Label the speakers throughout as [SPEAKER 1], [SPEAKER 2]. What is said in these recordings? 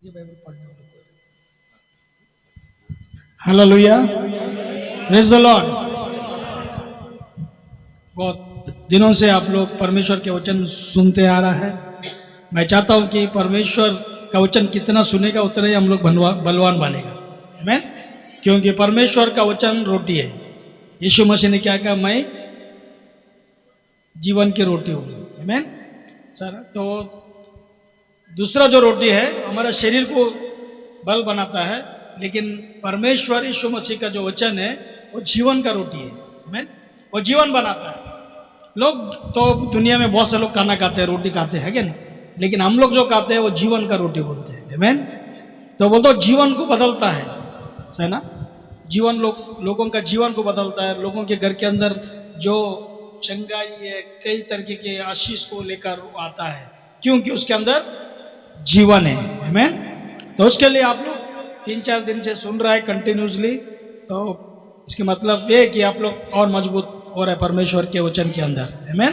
[SPEAKER 1] ये बाइबल पढ़ने वालों को हालेलुया, प्रेज द लॉर्ड। बहुत दिनों से आप लोग परमेश्वर के वचन सुनते आ रहा है। मैं चाहता हूं कि परमेश्वर का वचन कितना सुनेगा उतना ही हम लोग बलवान बनेगा। आमीन। क्योंकि परमेश्वर का वचन रोटी है। यीशु मसीह ने क्या कहा, मैं जीवन की रोटी हूँ। आमीन सर। तो दूसरा जो रोटी है हमारा शरीर को बल बनाता है, लेकिन परमेश्वर यीशु मसीह का जो वचन है वो जीवन का रोटी है। आमीन। वो जीवन बनाता है। लोग तो दुनिया में बहुत से लोग खाना खाते हैं, रोटी खाते हैं, क्या नहीं, लेकिन हम लोग जो खाते हैं वो जीवन का रोटी बोलते हैं। आमीन। तो बोलते जीवन को बदलता है ना। जीवन लोगों का जीवन को बदलता है। लोगों के घर के अंदर जो चंगाई है, कई तरीके के आशीष को लेकर आता है, क्योंकि उसके अंदर जीवन है। आमीन। तो उसके लिए आप लोग 3-4 दिन से सुन रहा है कंटिन्यूसली, तो इसके मतलब ये कि आप लोग और मजबूत हो रहे परमेश्वर के वचन के अंदर। आमीन।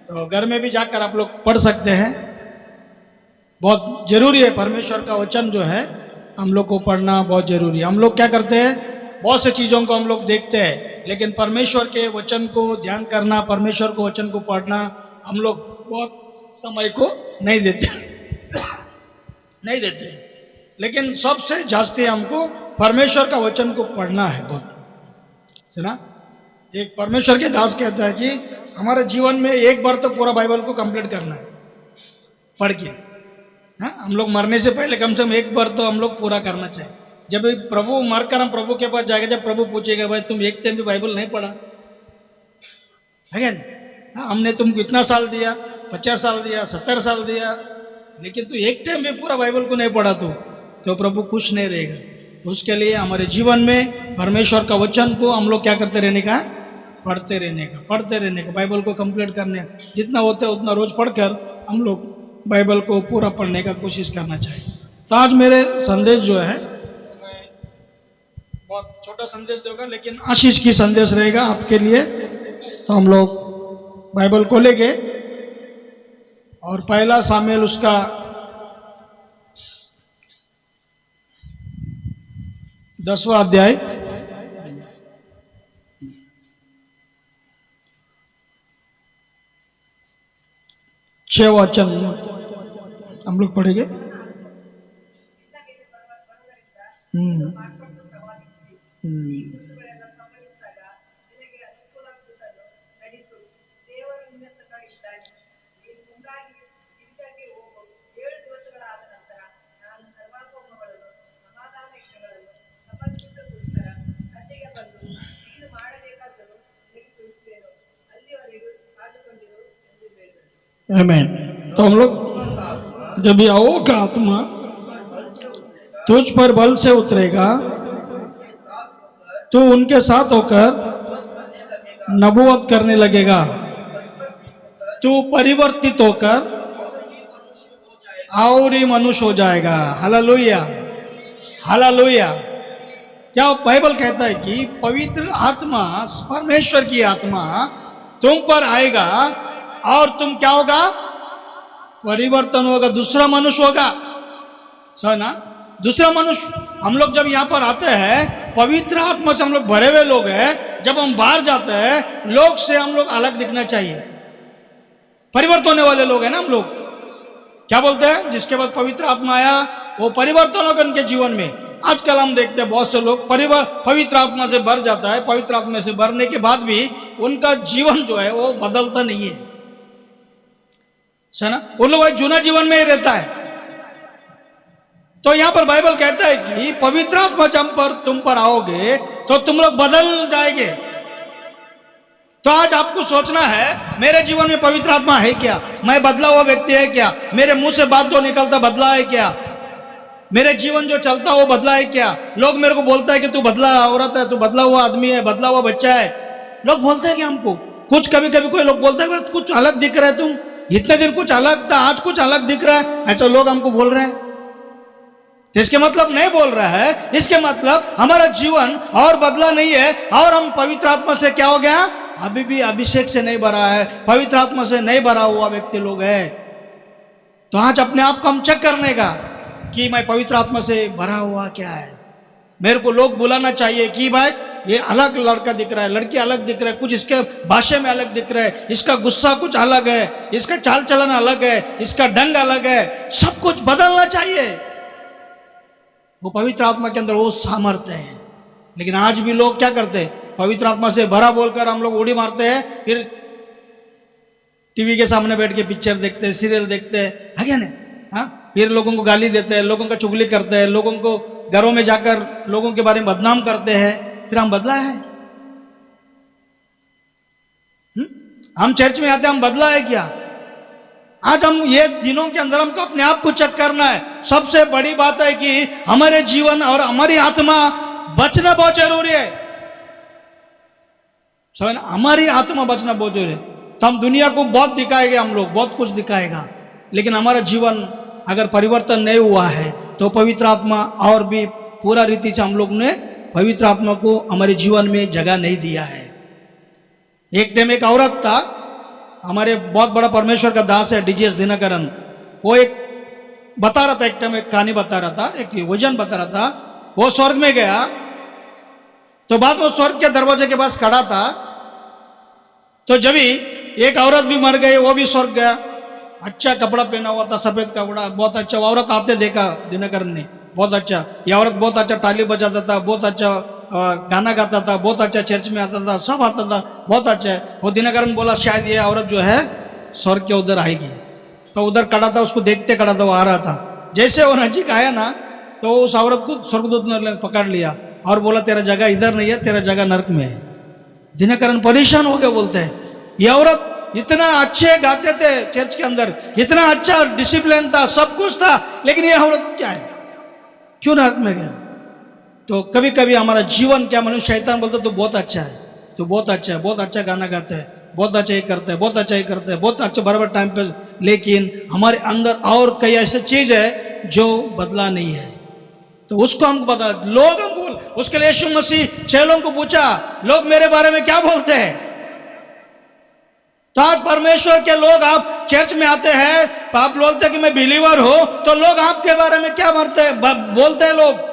[SPEAKER 1] तो घर में भी जाकर आप लोग पढ़ सकते हैं। बहुत जरूरी है परमेश्वर का वचन जो है हम लोग को पढ़ना बहुत जरूरी है। हम लोग क्या करते हैं, बहुत से चीज़ों को हम लोग देखते हैं, लेकिन परमेश्वर के वचन को ध्यान करना, परमेश्वर को वचन को पढ़ना हम लोग बहुत समय को नहीं देते। लेकिन सबसे जास्ती हमको परमेश्वर का वचन को पढ़ना है बहुत, है ना। एक परमेश्वर के दास कहता है कि हमारे जीवन में एक बार तो पूरा बाइबल को कंप्लीट करना है पढ़ के। हाँ, हम लोग मरने से पहले कम से कम एक बार तो हम लोग पूरा करना चाहिए। जब प्रभु मरकर हम प्रभु के पास जाएंगे, जब प्रभु पूछेगा भाई तुम एक टाइम भी बाइबल नहीं पढ़ा है ना, हमने तुमको इतना साल दिया, 50 साल दिया, 70 साल दिया, लेकिन तू एक टाइम में पूरा बाइबल को नहीं पढ़ा तो प्रभु खुश नहीं रहेगा। तो उसके लिए हमारे जीवन में परमेश्वर का वचन को हम लोग क्या करते रहने का, पढ़ते रहने का, बाइबल को कंप्लीट करने, जितना होता है उतना रोज पढ़कर हम लोग बाइबल को पूरा पढ़ने का कोशिश करना चाहिए। तो आज मेरे संदेश जो है मैं बहुत छोटा संदेश दूंगा, लेकिन आशीष की संदेश रहेगा आपके लिए। तो हम लोग बाइबल को लेंगे और पहला सामुएल उसका 10वां अध्याय 6 वचन हम लोग पढ़ेंगे। आमीन। तो हम लोग जब यहोवा का आत्मा तुझ पर बल से उतरेगा, तो उनके साथ होकर नबूवत करने लगेगा, तू परिवर्तित होकर और ही मनुष्य हो जाएगा। Hallelujah, hallelujah. क्या बाइबल कहता है कि पवित्र आत्मा, परमेश्वर की आत्मा तुम पर आएगा और तुम क्या होगा, परिवर्तन होगा, दूसरा मनुष्य होगा। सही ना, दूसरा मनुष्य। हम लोग जब यहाँ पर आते हैं पवित्र आत्मा से हम लोग भरे हुए लोग हैं, जब हम बाहर जाते हैं लोग से हम लोग अलग दिखना चाहिए, परिवर्तन होने वाले लोग हैं ना हम लोग। क्या बोलते हैं, जिसके पास पवित्र आत्मा आया वो परिवर्तन होगा उनके जीवन में। आजकल हम देखते हैं बहुत से लोग पवित्र आत्मा से भर जाता है, पवित्र आत्मा से भरने के बाद भी उनका जीवन जो है वो बदलता नहीं है, ना। उन लोग जूना जीवन में ही रहता है। तो यहां पर बाइबल कहता है कि पवित्र आत्मा जब तुम पर आओगे तो तुम लोग बदल जाएंगे। तो आज आपको सोचना है मेरे जीवन में पवित्र आत्मा है क्या, मैं बदला हुआ व्यक्ति है क्या, मेरे मुंह से बात जो निकलता बदला है क्या, मेरे जीवन जो चलता वो बदला है क्या। लोग मेरे को बोलता है कि तू बदला औरत है, तू बदला हुआ आदमी है, बदला हुआ बच्चा है। लोग बोलते हैं कि हमको कुछ, कभी कभी कोई लोग बोलते हैं कुछ अलग दिख रहा है, तुम इतने दिन कुछ अलग था, आज कुछ अलग दिख रहा है, ऐसा लोग हमको बोल रहे हैं। तो इसके मतलब नहीं बोल रहा है, इसके मतलब हमारा जीवन और बदला नहीं है, और हम पवित्र आत्मा से क्या हो गया, अभी भी अभिषेक से नहीं भरा है, पवित्र आत्मा से नहीं भरा हुआ व्यक्ति लोग है। तो आज अपने आप को हम चेक करने का, कि मैं पवित्र आत्मा से भरा हुआ क्या है। मेरे को लोग बुलाना चाहिए कि भाई ये अलग लड़का दिख रहा है, लड़की अलग दिख रहा है, कुछ इसके भाषा में अलग दिख रहा है, इसका गुस्सा कुछ अलग है, इसका चाल चलन अलग है, इसका ढंग अलग है, सब कुछ बदलना चाहिए। वो पवित्र आत्मा के अंदर वो सामर्थ्य है। लेकिन आज भी लोग क्या करते हैं, पवित्र आत्मा से भरा बोलकर हम लोग उड़ी मारते हैं, फिर टीवी के सामने बैठ के पिक्चर देखते हैं, सीरियल देखते हैं, है क्या नहीं? हाँ, फिर लोगों को गाली देते हैं, लोगों का चुगली करते हैं, लोगों को घरों में जाकर लोगों के बारे में बदनाम करते हैं। फिर हम बदला है? हम चर्च में आते हैं, हम बदला है क्या? आज हम ये दिनों के अंदर हमको अपने आप को चेक करना है। सबसे बड़ी बात है कि हमारे जीवन और हमारी आत्मा बचना बहुत जरूरी है। समझ, हमारी आत्मा बचना बहुत जरूरी है। तो हम दुनिया को बहुत दिखाएंगे, हम लोग बहुत कुछ दिखाएगा, लेकिन हमारा जीवन अगर परिवर्तन नहीं हुआ है तो पवित्र आत्मा और भी पूरा रीति से हम लोग ने पवित्र आत्मा को हमारे जीवन में जगह नहीं दिया है। एक टाइम एक औरत था, हमारे बहुत बड़ा परमेश्वर का दास है डीजीएस दिनकरन, वो एक बता रहा था, एक टाइम एक कहानी बता रहा था, एक वचन बता रहा था। वो स्वर्ग में गया तो बाद में स्वर्ग के दरवाजे के पास खड़ा था, तो जब भी एक औरत भी मर गई, वो भी स्वर्ग गया। अच्छा कपड़ा पहना हुआ था, सफेद कपड़ा, बहुत अच्छा। वो औरत आते देखा दिनकरन ने, बहुत अच्छा, ये औरत बहुत अच्छा ताली बजाता था, बहुत अच्छा गाना गाता था, बहुत अच्छा चर्च में आता था, सब आता था, बहुत अच्छा है। वो दिनकरन बोला शायद ये औरत जो है स्वर्ग के उधर आएगी। तो उधर खड़ा था, उसको देखते खड़ा था, वो आ रहा था। जैसे वो नजीक आया ना, तो उस औरत को स्वर्गदूत ने पकड़ लिया और बोला तेरा जगह इधर नहीं है, तेरा जगह नरक में है। दिनकरन परेशान हो गए, बोलते हैं ये औरत इतना अच्छे गाते थे चर्च के अंदर, इतना अच्छा डिसिप्लिन था, सब कुछ था, लेकिन ये औरत क्या है, क्यों नरक में गया? तो कभी कभी हमारा जीवन क्या, मनुष्य शैतान बोलता तो बहुत अच्छा है, तो बहुत अच्छा है, बहुत अच्छा गाना गाता है, बहुत अच्छा ये करते हैं, बहुत अच्छा ये करते हैं, बहुत अच्छा बराबर टाइम पे, लेकिन हमारे अंदर और कई ऐसे चीज है जो बदला नहीं है। तो उसको हमको बदला। लोग हमको बोल, उसके लिए यीशु मसीह चेलों को पूछा, लोग मेरे बारे में क्या बोलते हैं? तो आज परमेश्वर के लोग, आप चर्च में आते हैं, आप बोलते हैं कि मैं बिलीवर हूं, तो लोग आपके बारे में क्या बोलते हैं लोग?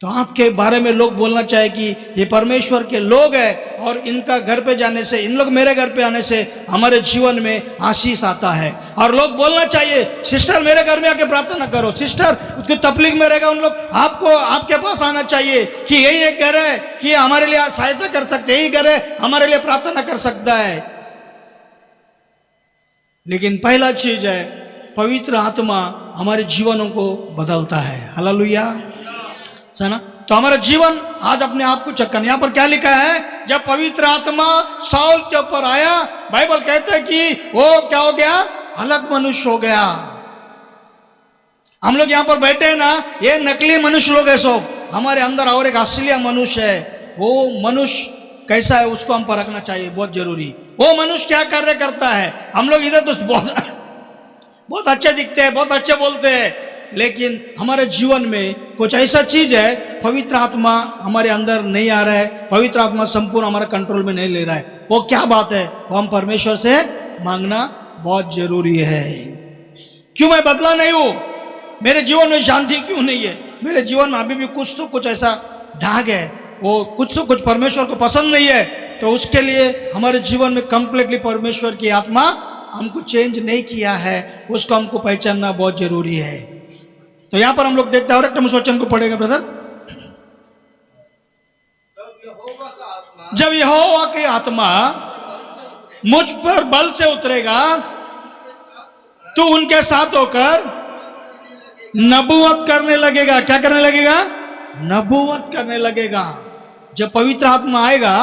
[SPEAKER 1] तो आपके बारे में लोग बोलना चाहिए कि ये परमेश्वर के लोग हैं, और इनका घर पे जाने से, इन लोग मेरे घर पे आने से हमारे जीवन में आशीष आता है। और लोग बोलना चाहिए सिस्टर मेरे घर में आके प्रार्थना करो, सिस्टर उसको तबलीग में रहेगा, उन लोग आपको आपके पास आना चाहिए कि यही एक घर है कि हमारे लिए सहायता कर सकते, यही घर है हमारे लिए प्रार्थना कर सकता है। लेकिन पहला चीज है, पवित्र आत्मा हमारे जीवनों को बदलता है। हालेलुया, है ना? तो हमारा जीवन आज अपने आप को चक्कर। यहां पर क्या लिखा है, जब पवित्र आत्मा साउल के ऊपर आया, बाइबल कहता है कि वो क्या हो गया, अलग मनुष्य हो गया। हम लोग यहां पर बैठे हैं ना, ये नकली मनुष्य लोग है सब, हमारे अंदर और एक असली मनुष्य है। वो मनुष्य कैसा है उसको हम परखना चाहिए, बहुत जरूरी। वो मनुष्य क्या कार्य करता है। हम लोग इधर तो बहुत अच्छे दिखते हैं, बहुत अच्छे बोलते हैं, लेकिन हमारे जीवन में कुछ ऐसा चीज है, पवित्र आत्मा हमारे अंदर नहीं आ रहा है, पवित्र आत्मा संपूर्ण हमारे कंट्रोल में नहीं ले रहा है। वो क्या बात है, वो हम परमेश्वर से मांगना बहुत जरूरी है। क्यों मैं बदला नहीं हूं, मेरे जीवन में शांति क्यों नहीं है, मेरे जीवन में अभी भी कुछ ऐसा दाग है, वो कुछ परमेश्वर को पसंद नहीं है। तो उसके लिए हमारे जीवन में कंप्लीटली परमेश्वर की आत्मा हमको चेंज नहीं किया है, उसको हमको पहचानना बहुत जरूरी है। तो यहां पर हम लोग देखते हैं, और एक टाइम वचन को पढ़ेगा ब्रदर। जब यहोवा की आत्मा मुझ पर बल से उतरेगा, तू उनके साथ होकर नबूवत करने लगेगा। क्या करने लगेगा? नबूवत करने लगेगा। जब पवित्र आत्मा आएगा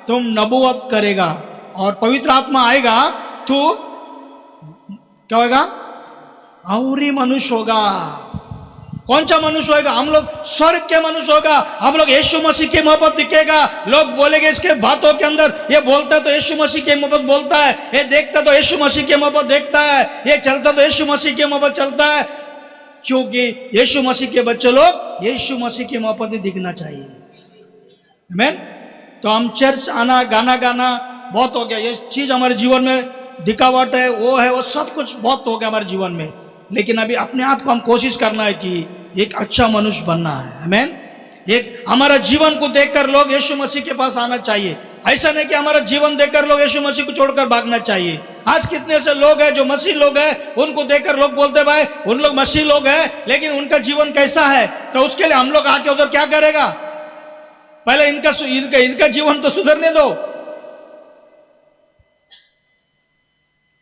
[SPEAKER 1] तुम नबूवत करेगा, और पवित्र आत्मा आएगा तो क्या होगा, और ही मनुष्य होगा। कौन सा मनुष्य होगा? हम लोग स्वर्ग के मनुष्य होगा, हम लोग यीशु मसीह की मोहब्बत दिखेगा। लोग बोलेंगे इसके बातों के अंदर ये बोलता है तो यीशु मसीह की मोहब्बत बोलता है, ये देखता तो यीशु मसीह की मोहब्बत देखता है, ये चलता तो यीशु मसीह की मोहब्बत चलता है। क्योंकि यीशु मसीह के बच्चे लोग यीशु मसीह की मोहब्बत ही दिखना चाहिए। आमीन। तो हम चर्च आना, गाना गाना बहुत हो गया, ये चीज हमारे जीवन में दिखावट है, वो है, वो सब कुछ बहुत हो गया हमारे जीवन में। लेकिन अभी अपने आप को हम कोशिश करना है कि एक अच्छा मनुष्य बनना है। आमीन। एक हमारा जीवन को देखकर लोग यीशु मसीह के पास आना चाहिए। ऐसा नहीं कि हमारा जीवन देखकर लोग यीशु मसीह को छोड़कर भागना चाहिए। आज कितने से लोग हैं जो मसीह लोग हैं, उनको देखकर लोग बोलते भाई उन लोग मसीह लोग हैं, लेकिन उनका जीवन कैसा है? तो उसके लिए हम लोग आके उधर क्या करेगा? पहले इनका जीवन तो सुधरने दो।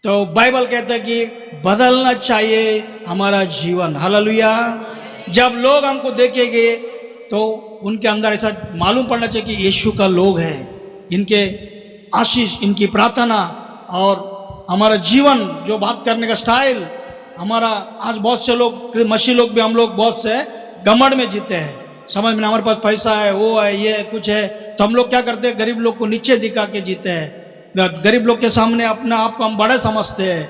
[SPEAKER 1] तो बाइबल कहता है कि बदलना चाहिए हमारा जीवन। हालेलुया। जब लोग हमको देखेंगे तो उनके अंदर ऐसा मालूम पड़ना चाहिए कि यीशु का लोग है, इनके आशीष, इनकी प्रार्थना और हमारा जीवन, जो बात करने का स्टाइल हमारा। आज बहुत से लोग मसीह लोग भी, हम लोग बहुत से घमंड में जीते हैं, समझ में हमारे पास पैसा है, वो है, ये कुछ है, तो हम लोग क्या करते हैं? गरीब लोग को नीचे दिखा के जीते हैं। गरीब लोग के सामने अपने आप को हम बड़े समझते हैं,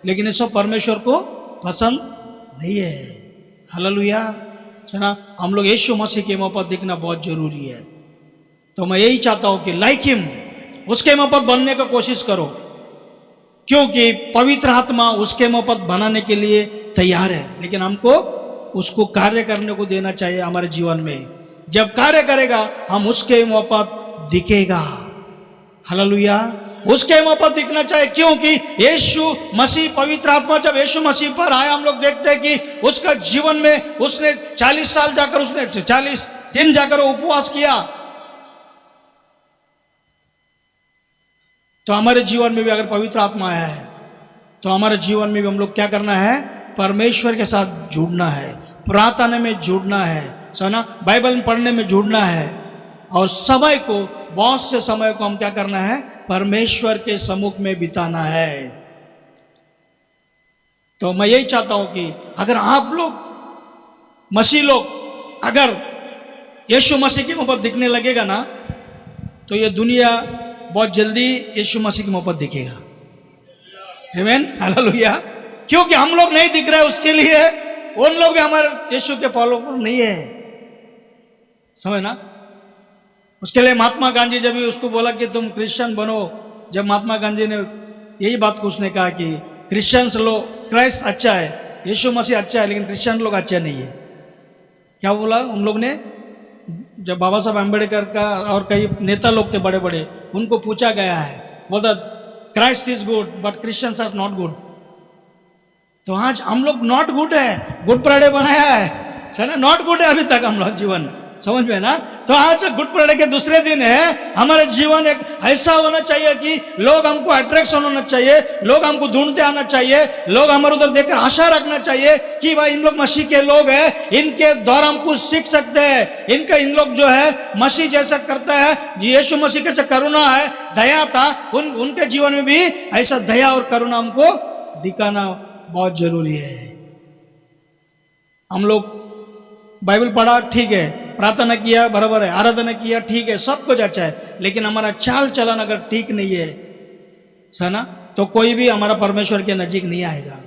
[SPEAKER 1] लेकिन ये सब परमेश्वर को पसंद नहीं है। हालेलुया। ना, हम लोग यीशु मसीह के मुंह पर दिखना बहुत जरूरी है। तो मैं यही चाहता हूं कि लाइक हिम, उसके मुंह पर बनने का कोशिश करो, क्योंकि पवित्र आत्मा उसके मुंह पर बनाने के लिए तैयार है, लेकिन हमको उसको कार्य करने को देना चाहिए हमारे जीवन में। जब कार्य करेगा हम उसके मुंह पर दिखेगा। हालेलुया। उसके मुंह पर दिखना चाहिए, क्योंकि यीशु मसीह, पवित्र आत्मा जब यीशु मसीह पर आया, हम लोग देखते हैं कि उसका जीवन में उसने 40 साल जाकर, उसने 40 दिन जाकर उपवास किया। तो हमारे जीवन में भी अगर पवित्र आत्मा आया है तो हमारे जीवन में भी हम लोग क्या करना है? परमेश्वर के साथ जुड़ना है, प्रार्थना में जुड़ना है, सुना, बाइबल पढ़ने में जुड़ना है, और समय को, बहुत से समय को हम क्या करना है? परमेश्वर के सम्मुख में बिताना है। तो मैं यही चाहता हूं कि अगर आप लोग मसीह लोग अगर यीशु मसीह के मुंह पर दिखने लगेगा ना, तो ये दुनिया बहुत जल्दी यीशु मसीह के मुंह पर दिखेगा। आमीन। हालेलुया। क्योंकि हम लोग नहीं दिख रहे उसके लिए, उन लोग भी हमारे यीशु के फॉलोअर नहीं है, समझ ना। उसके लिए महात्मा गांधी जब भी उसको बोला कि तुम क्रिश्चियन बनो, जब महात्मा गांधी ने यही बात को उसने कहा कि क्रिश्चियंस लोग, क्राइस्ट अच्छा है, यीशु मसीह अच्छा है, लेकिन क्रिश्चियन लोग अच्छा नहीं है। क्या बोला उन लोग ने? जब बाबा साहब अम्बेडकर का और कई नेता लोग थे बड़े बड़े, उनको पूछा गया है, बोला Christ is good but Christians are not good. तो आज हम लोग नॉट गुड है, गुड फ्राइडे बनाया है ना, नॉट गुड है अभी तक हम लोग जीवन, समझ में ना। तो आज गुड फ्राइडे के दूसरे दिन है, हमारे जीवन एक ऐसा होना चाहिए कि लोग हमको अट्रैक्शन होना चाहिए, लोग हमको ढूंढते आना चाहिए, लोग हमारे उधर देखकर आशा रखना चाहिए कि भाई इन लोग मसीह के लोग हैं, इनके द्वारा हम कुछ सीख सकते हैं। इन लोग जो है मसीह जैसा करता है, यीशु मसीह कैसे करुणा है, दया था, उनके जीवन में भी ऐसा दया और करुणा हमको दिखाना बहुत जरूरी है। हम लोग बाइबल पढ़ा, ठीक है, प्रार्थना किया, बराबर है, आराधना किया, ठीक है, सब कुछ अच्छा है, लेकिन हमारा चाल चलन अगर ठीक नहीं है ना, तो कोई भी हमारा परमेश्वर के नजीक नहीं आएगा।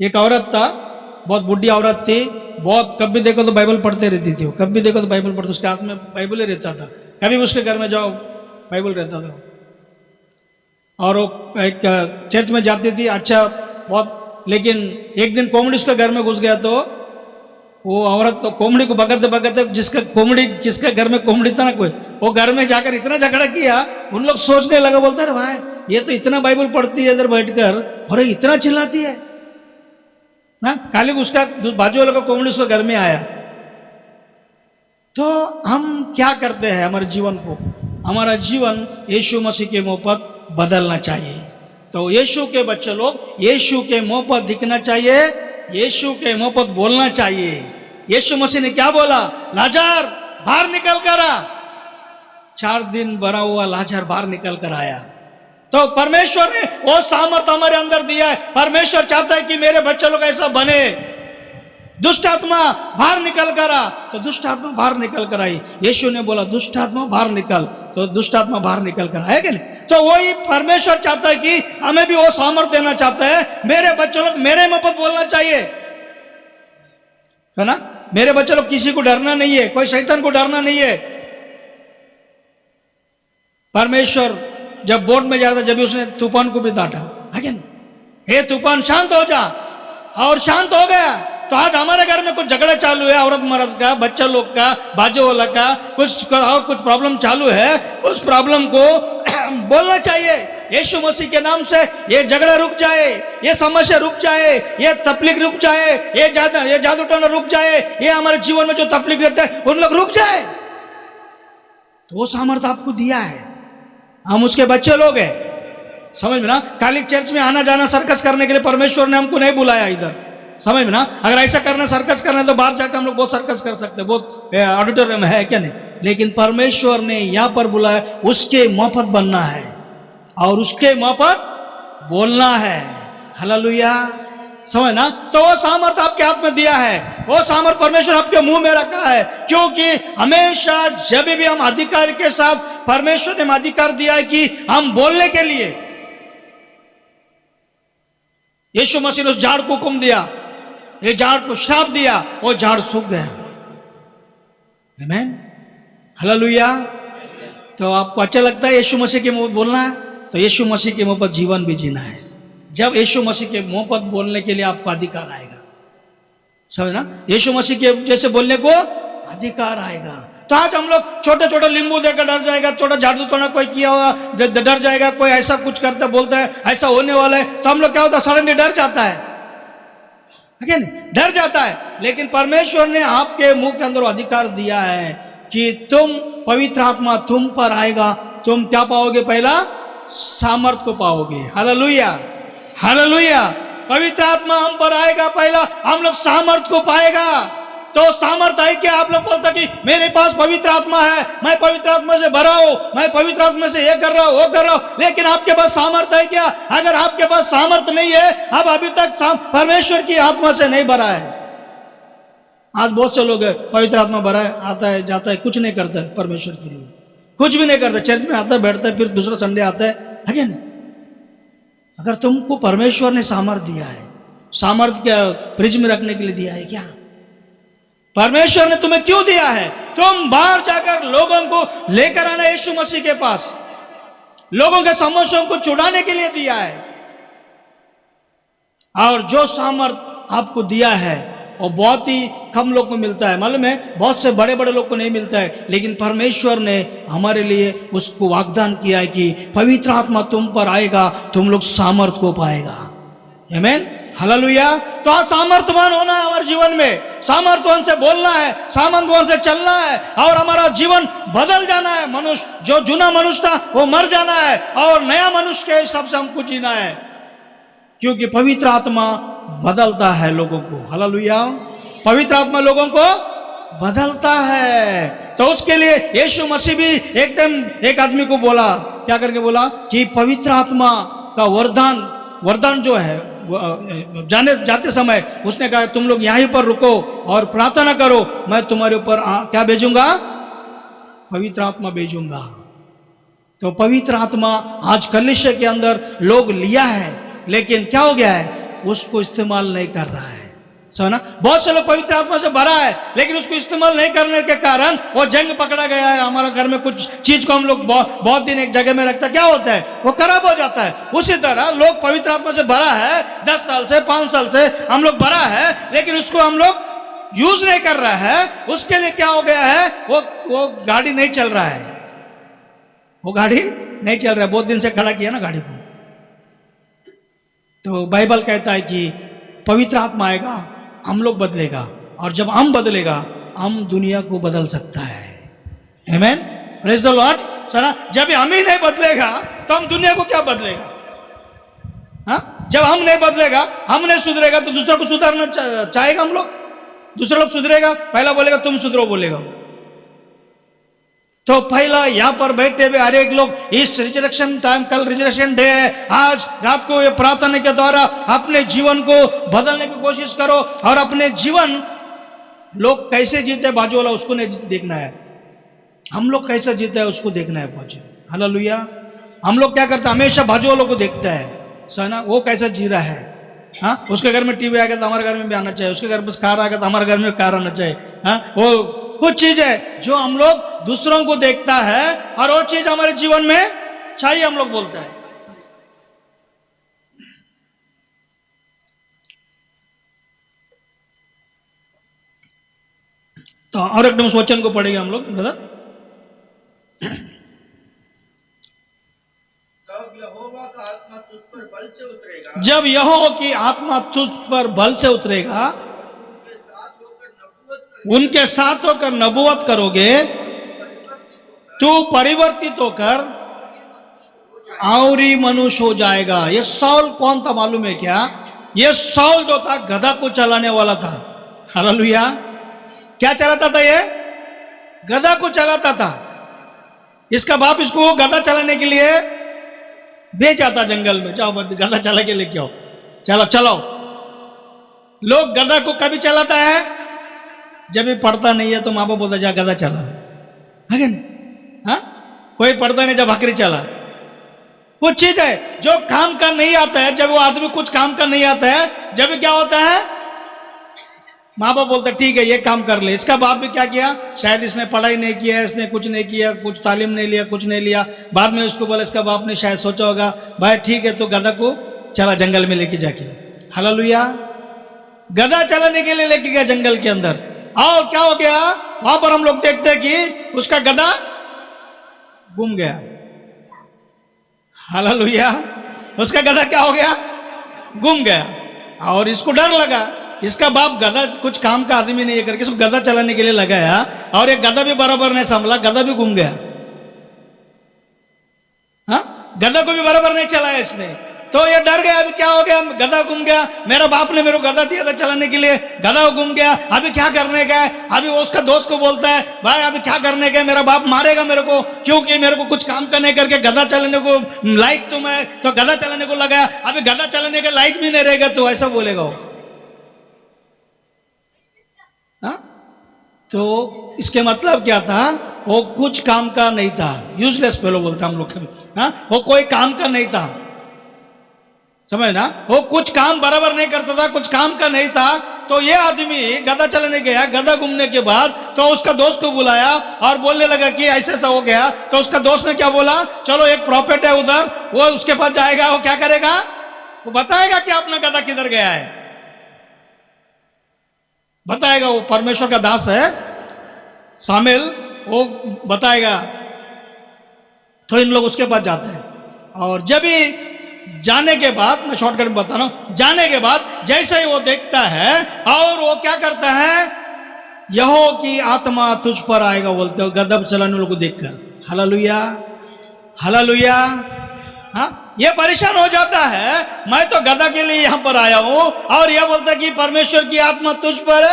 [SPEAKER 1] एक औरत था, बहुत बुढ़ी औरत थी, बहुत कभी देखो तो बाइबल पढ़ते रहती थी, कभी देखो तो बाइबल पढ़ते, उसके हाथ में बाइबल ही रहता था, कभी उसके घर में जाओ बाइबल रहता था, और वो एक चर्च में जाती थी, अच्छा बहुत, लेकिन एक दिन कोमड़ी उसके घर में घुस गया, तो वो औरत तो कोमड़ी को बगते बगते, जिसके घर में कोमड़ी था ना कोई, वो घर में जाकर इतना झगड़ा किया, उन लोग सोचने लगा, बोलता है भाई ये तो इतना बाइबल पढ़ती है इधर बैठकर, और इतना चिल्लाती है ना। काली उसका बाजू वाला का कोमड़ी उसके घर में आया। तो हम क्या करते हैं हमारे जीवन को? हमारा जीवन यीशु मसीह के मुंह पर बदलना चाहिए। तो यीशु के बच्चे लोग यीशु के मुंह पर दिखना चाहिए, यीशु के मुंह पर बोलना चाहिए। यीशु मसीह ने क्या बोला? लाजर बाहर निकल कर आ। 4 दिन भरा हुआ लाजर बाहर निकल कर आया। तो परमेश्वर ने वो सामर्थ हमारे अंदर दिया है। परमेश्वर चाहता है कि मेरे बच्चे लोग ऐसा बने। दुष्ट आत्मा बाहर निकल कर आ, तो दुष्ट आत्मा बाहर निकल कर आई। यीशु ने बोला दुष्ट आत्मा बाहर निकल, तो दुष्ट आत्मा बाहर निकल कर आए कि नहीं? तो वही परमेश्वर चाहता है कि हमें भी वो सामर्थ देना चाहता है। मेरे बच्चे लोग मेरे मुंह पर बोलना चाहिए, है ना। मेरे बच्चे लोग किसी को डरना नहीं है, कोई शैतान को डरना नहीं है। परमेश्वर जब बोट में जाता, जब भी उसने तूफान को भी डांटा, है कि नहीं? हे तूफान शांत हो जा, और शांत हो गया। तो आज हमारे घर में कुछ झगड़ा चालू है, औरत मर्द का, बच्चा लोग का, बाजू वाला का, कुछ और कुछ प्रॉब्लम चालू है, उस प्रॉब्लम को बोलना चाहिए यीशु मसीह के नाम से, ये झगड़ा रुक जाए, ये समस्या रुक जाए, ये तकलीफ रुक जाए, ये जादू टोना रुक जाए, ये हमारे जीवन में जो तकलीफ देते हैं उन लोग रुक जाए। तो वो सामर्थ्य आपको दिया है, हम उसके बच्चे लोग हैं, समझ में ना। खाली चर्च में आना जाना सर्कस करने के लिए परमेश्वर ने हमको नहीं बुलाया इधर, समझ में ना। अगर ऐसा करना सर्कस करना तो बाहर जाकर हम लोग बहुत सर्कस कर सकते हैं, बहुत ऑडिटोरियम है क्या नहीं, लेकिन परमेश्वर ने यहाँ पर बुलाया, उसके माफत बनना है और उसके माफत बोलना है। हालेलुया, समझ ना। तो वो सामर्थ आपके हाथ में दिया है, वो सामर्थ परमेश्वर आपके मुंह में रखा है, क्योंकि हमेशा जब भी हम अधिकार के साथ, परमेश्वर ने अधिकार दिया है कि हम बोलने के लिए। यीशु मसीह ने उस झाड़ को हुक्म दिया, ये झाड़ को श्राप दिया, वो झाड़ सूख गया। आमीन, हालेलुया। तो आपको अच्छा लगता है यीशु मसीह के मुंह बोलना है, तो यीशु मसीह के मुंह पर जीवन भी जीना है। जब यीशु मसीह के मुंह पर बोलने के लिए आपको अधिकार आएगा, समझ ना, यीशु मसीह के जैसे बोलने को अधिकार आएगा। तो आज हम लोग छोटे छोटे लींबू देकर डर जाएगा, छोटा जादू टोना कोई किया हुआ डर जाएगा, कोई ऐसा कुछ करता बोलता है ऐसा होने वाला है, तो हम लोग क्या होता है, सडनली डर जाता है, डर जाता है। लेकिन परमेश्वर ने आपके मुंह के अंदर अधिकार दिया है कि तुम, पवित्र आत्मा तुम पर आएगा, तुम क्या पाओगे, पहला सामर्थ को पाओगे। Hallelujah, hallelujah. पवित्र आत्मा हम पर आएगा, पहला हम लोग सामर्थ को पाएगा। तो सामर्थ है कि आप लोग बोलते कि मेरे पास पवित्र आत्मा है, मैं पवित्र आत्मा से भरा हूं, मैं पवित्र आत्मा से ये कर रहा हूं, वो कर रहा हूं, लेकिन आपके पास सामर्थ है क्या? अगर आपके पास सामर्थ नहीं है, अब अभी तक परमेश्वर की आत्मा से नहीं भरा है। आज बहुत से लोग पवित्र आत्मा भरा है, आता है जाता है, कुछ नहीं करता है परमेश्वर के लिए, कुछ भी नहीं करता, चर्च में आता है बैठता है, फिर दूसरा संडे आता है क्या नहीं। अगर तुमको परमेश्वर ने सामर्थ दिया है, सामर्थ क्या फ्रिज में रखने के लिए दिया है क्या? परमेश्वर ने तुम्हें क्यों दिया है? तुम बाहर जाकर लोगों को लेकर आना यीशु मसीह के पास, लोगों के समस्याओं को छुड़ाने के लिए दिया है। और जो सामर्थ आपको दिया है वो बहुत ही कम लोग को मिलता है, मालूम है, बहुत से बड़े बड़े लोग को नहीं मिलता है, लेकिन परमेश्वर ने हमारे लिए उसको वाग्दान किया है कि पवित्र आत्मा तुम पर आएगा, तुम लोग सामर्थ को पाएगा। आमीन, हालेलुया। तो आज सामर्थवान होना है हमारे जीवन में, सामर्थवान से बोलना है, सामर्थवान से चलना है, और हमारा जीवन बदल जाना है। मनुष्य, जो जूना मनुष्य था वो मर जाना है, और नया मनुष्य के हिसाब से हमको जीना है, क्योंकि पवित्र आत्मा बदलता है लोगों को। हालेलुया, पवित्र आत्मा लोगों को बदलता है। तो उसके लिए यीशु मसीह भी एक टाइम एक आदमी को बोला, क्या करके बोला कि पवित्र आत्मा का वरदान जो है, जाने जाते समय उसने कहा तुम लोग यहीं पर रुको और प्रार्थना करो, मैं तुम्हारे ऊपर क्या भेजूंगा, पवित्र आत्मा भेजूंगा। तो पवित्र आत्मा आज कलीसिया के अंदर लोग लिया है, लेकिन क्या हो गया है, उसको इस्तेमाल नहीं कर रहा है। समझना, बहुत से लोग पवित्र आत्मा से भरा है, लेकिन उसको इस्तेमाल नहीं करने के कारण वो जंग पकड़ा गया है। हमारा घर में कुछ चीज को हम लोग बहुत दिन एक जगह में रखता है, क्या होता है, वो खराब हो जाता है। उसी तरह लोग पवित्र आत्मा से भरा है, 10 साल से 5 साल से हम लोग भरा है, लेकिन उसको हम लोग यूज नहीं कर रहा है। उसके लिए क्या हो गया है, वो गाड़ी नहीं चल रहा है, वो गाड़ी नहीं चल रहा है, बहुत दिन से खड़ा किया ना गाड़ी को। तो बाइबल कहता है कि पवित्र आत्मा आएगा, हम लोग बदलेगा, और जब हम बदलेगा हम दुनिया को बदल सकता है। आमीन, प्रेज द लॉर्ड। सना, जब हम ही नहीं बदलेगा तो हम दुनिया को क्या बदलेगा? हाँ, जब हम नहीं बदलेगा, हम नहीं सुधरेगा, तो दूसरा को सुधारना चाहेगा हम लोग, दूसरा लोग सुधरेगा, पहला बोलेगा तुम सुधरो बोलेगा। तो पहला यहाँ पर बैठे हुए हर एक लोग इस रिजरेक्शन टाइम, कल रिजरेक्शन डे है, आज रात को ये प्रार्थना के द्वारा अपने जीवन को बदलने की कोशिश करो, और अपने जीवन लोग कैसे जीते बाजू वाला उसको नहीं देखना है, हम लोग कैसे जीते हैं उसको देखना है बाजू। हालेलुया। हम लोग क्या करते हैं, हमेशा बाजू वालों को देखते हैं, सहना वो कैसा जी रहा है। हाँ, उसके घर में टीवी आ गया तो हमारे घर में भी आना चाहिए, उसके घर में कार आ गया तो हमारे घर में कार आना चाहिए। हाँ, वो कुछ चीज है जो हम लोग दूसरों को देखता है, और वो चीज हमारे जीवन में चाहिए, हम लोग बोलते हैं। तो और एकदम उस वचन को पढ़ेंगे हम लोग ब्रदर। जब यहोवा की आत्मा तुझ पर बल से उतरेगा, उनके साथ होकर नबूवत करोगे, तू परिवर्तित होकर आउरी मनुष्य हो जाएगा। ये सौल कौन था मालूम है क्या? ये सौल जो था गधा को चलाने वाला था। हालेलुया। क्या चलाता था? ये गधा को चलाता था। इसका बाप इसको गधा चलाने के लिए भेज जाता जंगल में, जाओ गधा चला के लेके आओ, चलो चलाओ। लोग गधा को कभी चलाता है जब भी पढ़ता नहीं है तो माँ बाप बोलता जा गधा चला है नहीं? हाँ, कोई पढ़ता नहीं, जब बकरी चला। कुछ चीज है जो काम का नहीं आता है, जब वो आदमी कुछ काम का नहीं आता है, जब क्या होता है माँ बाप बोलते ठीक है ये काम कर ले। इसका बाप भी क्या किया? शायद इसने पढ़ाई नहीं किया, इसने कुछ नहीं किया, कुछ तालीम नहीं लिया, कुछ नहीं लिया। बाद में उसको बोला, इसका बाप ने शायद सोचा होगा भाई ठीक है तो गधा को चला जंगल में लेके जाके। हालेलुया। गधा चलाने के लिए लेके गया जंगल के अंदर, और क्या हो गया वहां पर हम लोग देखते हैं कि उसका गधा गुम गया। हालेलुया। उसका गधा क्या हो गया? गुम गया। और इसको डर लगा, इसका बाप गधा कुछ काम का आदमी नहीं है करके इसको गधा चलाने के लिए लगाया, और एक गधा भी बराबर नहीं संभला, गधा भी गुम गया। हाँ, गधा को भी बराबर नहीं चलाया इसने, तो ये डर गया। अभी क्या हो गया? गधा गुम गया, मेरा बाप ने मेरे को गधा दिया था चलाने के लिए, गधा गुम गया, अभी क्या करने का है? अभी वो उसका दोस्त को बोलता है भाई अभी क्या करने का है, मेरा बाप मारेगा मेरे को क्योंकि मेरे को कुछ काम करने करके गधा चलाने को लायक तुम है, तो गधा चलाने को लगाया, अभी गधा चलाने के लायक भी नहीं रहेगा, तो ऐसा बोलेगा वो। हाँ, तो इसके मतलब क्या था? वो कुछ काम का नहीं था, यूजलेस फेलो बोलता हम लोग। हाँ, वो कोई काम का नहीं था, समझ ना? वो कुछ काम बराबर नहीं करता था, कुछ काम का नहीं था। तो ये आदमी गधा चलाने गया, गधा घूमने के बाद तो उसका दोस्त को बुलाया और बोलने लगा कि ऐसे ऐसा हो गया। तो उसका दोस्त ने क्या बोला, चलो एक प्रॉफिट है उधर, वो उसके पास जाएगा, वो क्या करेगा? वो बताएगा कि अपना गधा किधर गया है, बताएगा। वो परमेश्वर का दास है शामिल, वो बताएगा। तो इन लोग उसके पास जाते हैं, और जब भी जाने के बाद, मैं शॉर्टकट में बता रहा हूं, जाने के बाद जैसे ही वो देखता है और वो क्या करता है, यहोवा की आत्मा तुझ पर आएगा बोलते हो गधा चलाने वालों को देखकर। Hallelujah, hallelujah. हाँ, ये परेशान हो जाता है, मैं तो गधा के लिए यहां पर आया हूं, और यह बोलता है कि परमेश्वर की आत्मा तुझ पर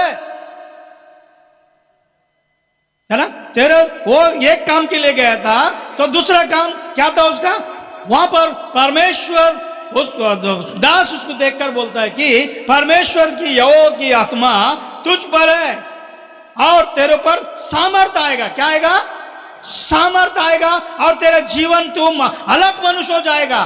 [SPEAKER 1] है ना? तेरे वो एक काम के लिए गया था, तो दूसरा काम क्या था उसका? वहां पर परमेश्वर उस दास उसको देखकर बोलता है कि परमेश्वर की यहोवा की आत्मा तुझ पर है और तेरे ऊपर सामर्थ आएगा। क्या आएगा? सामर्थ आएगा, और तेरा जीवन तुम अलग मनुष्य हो जाएगा।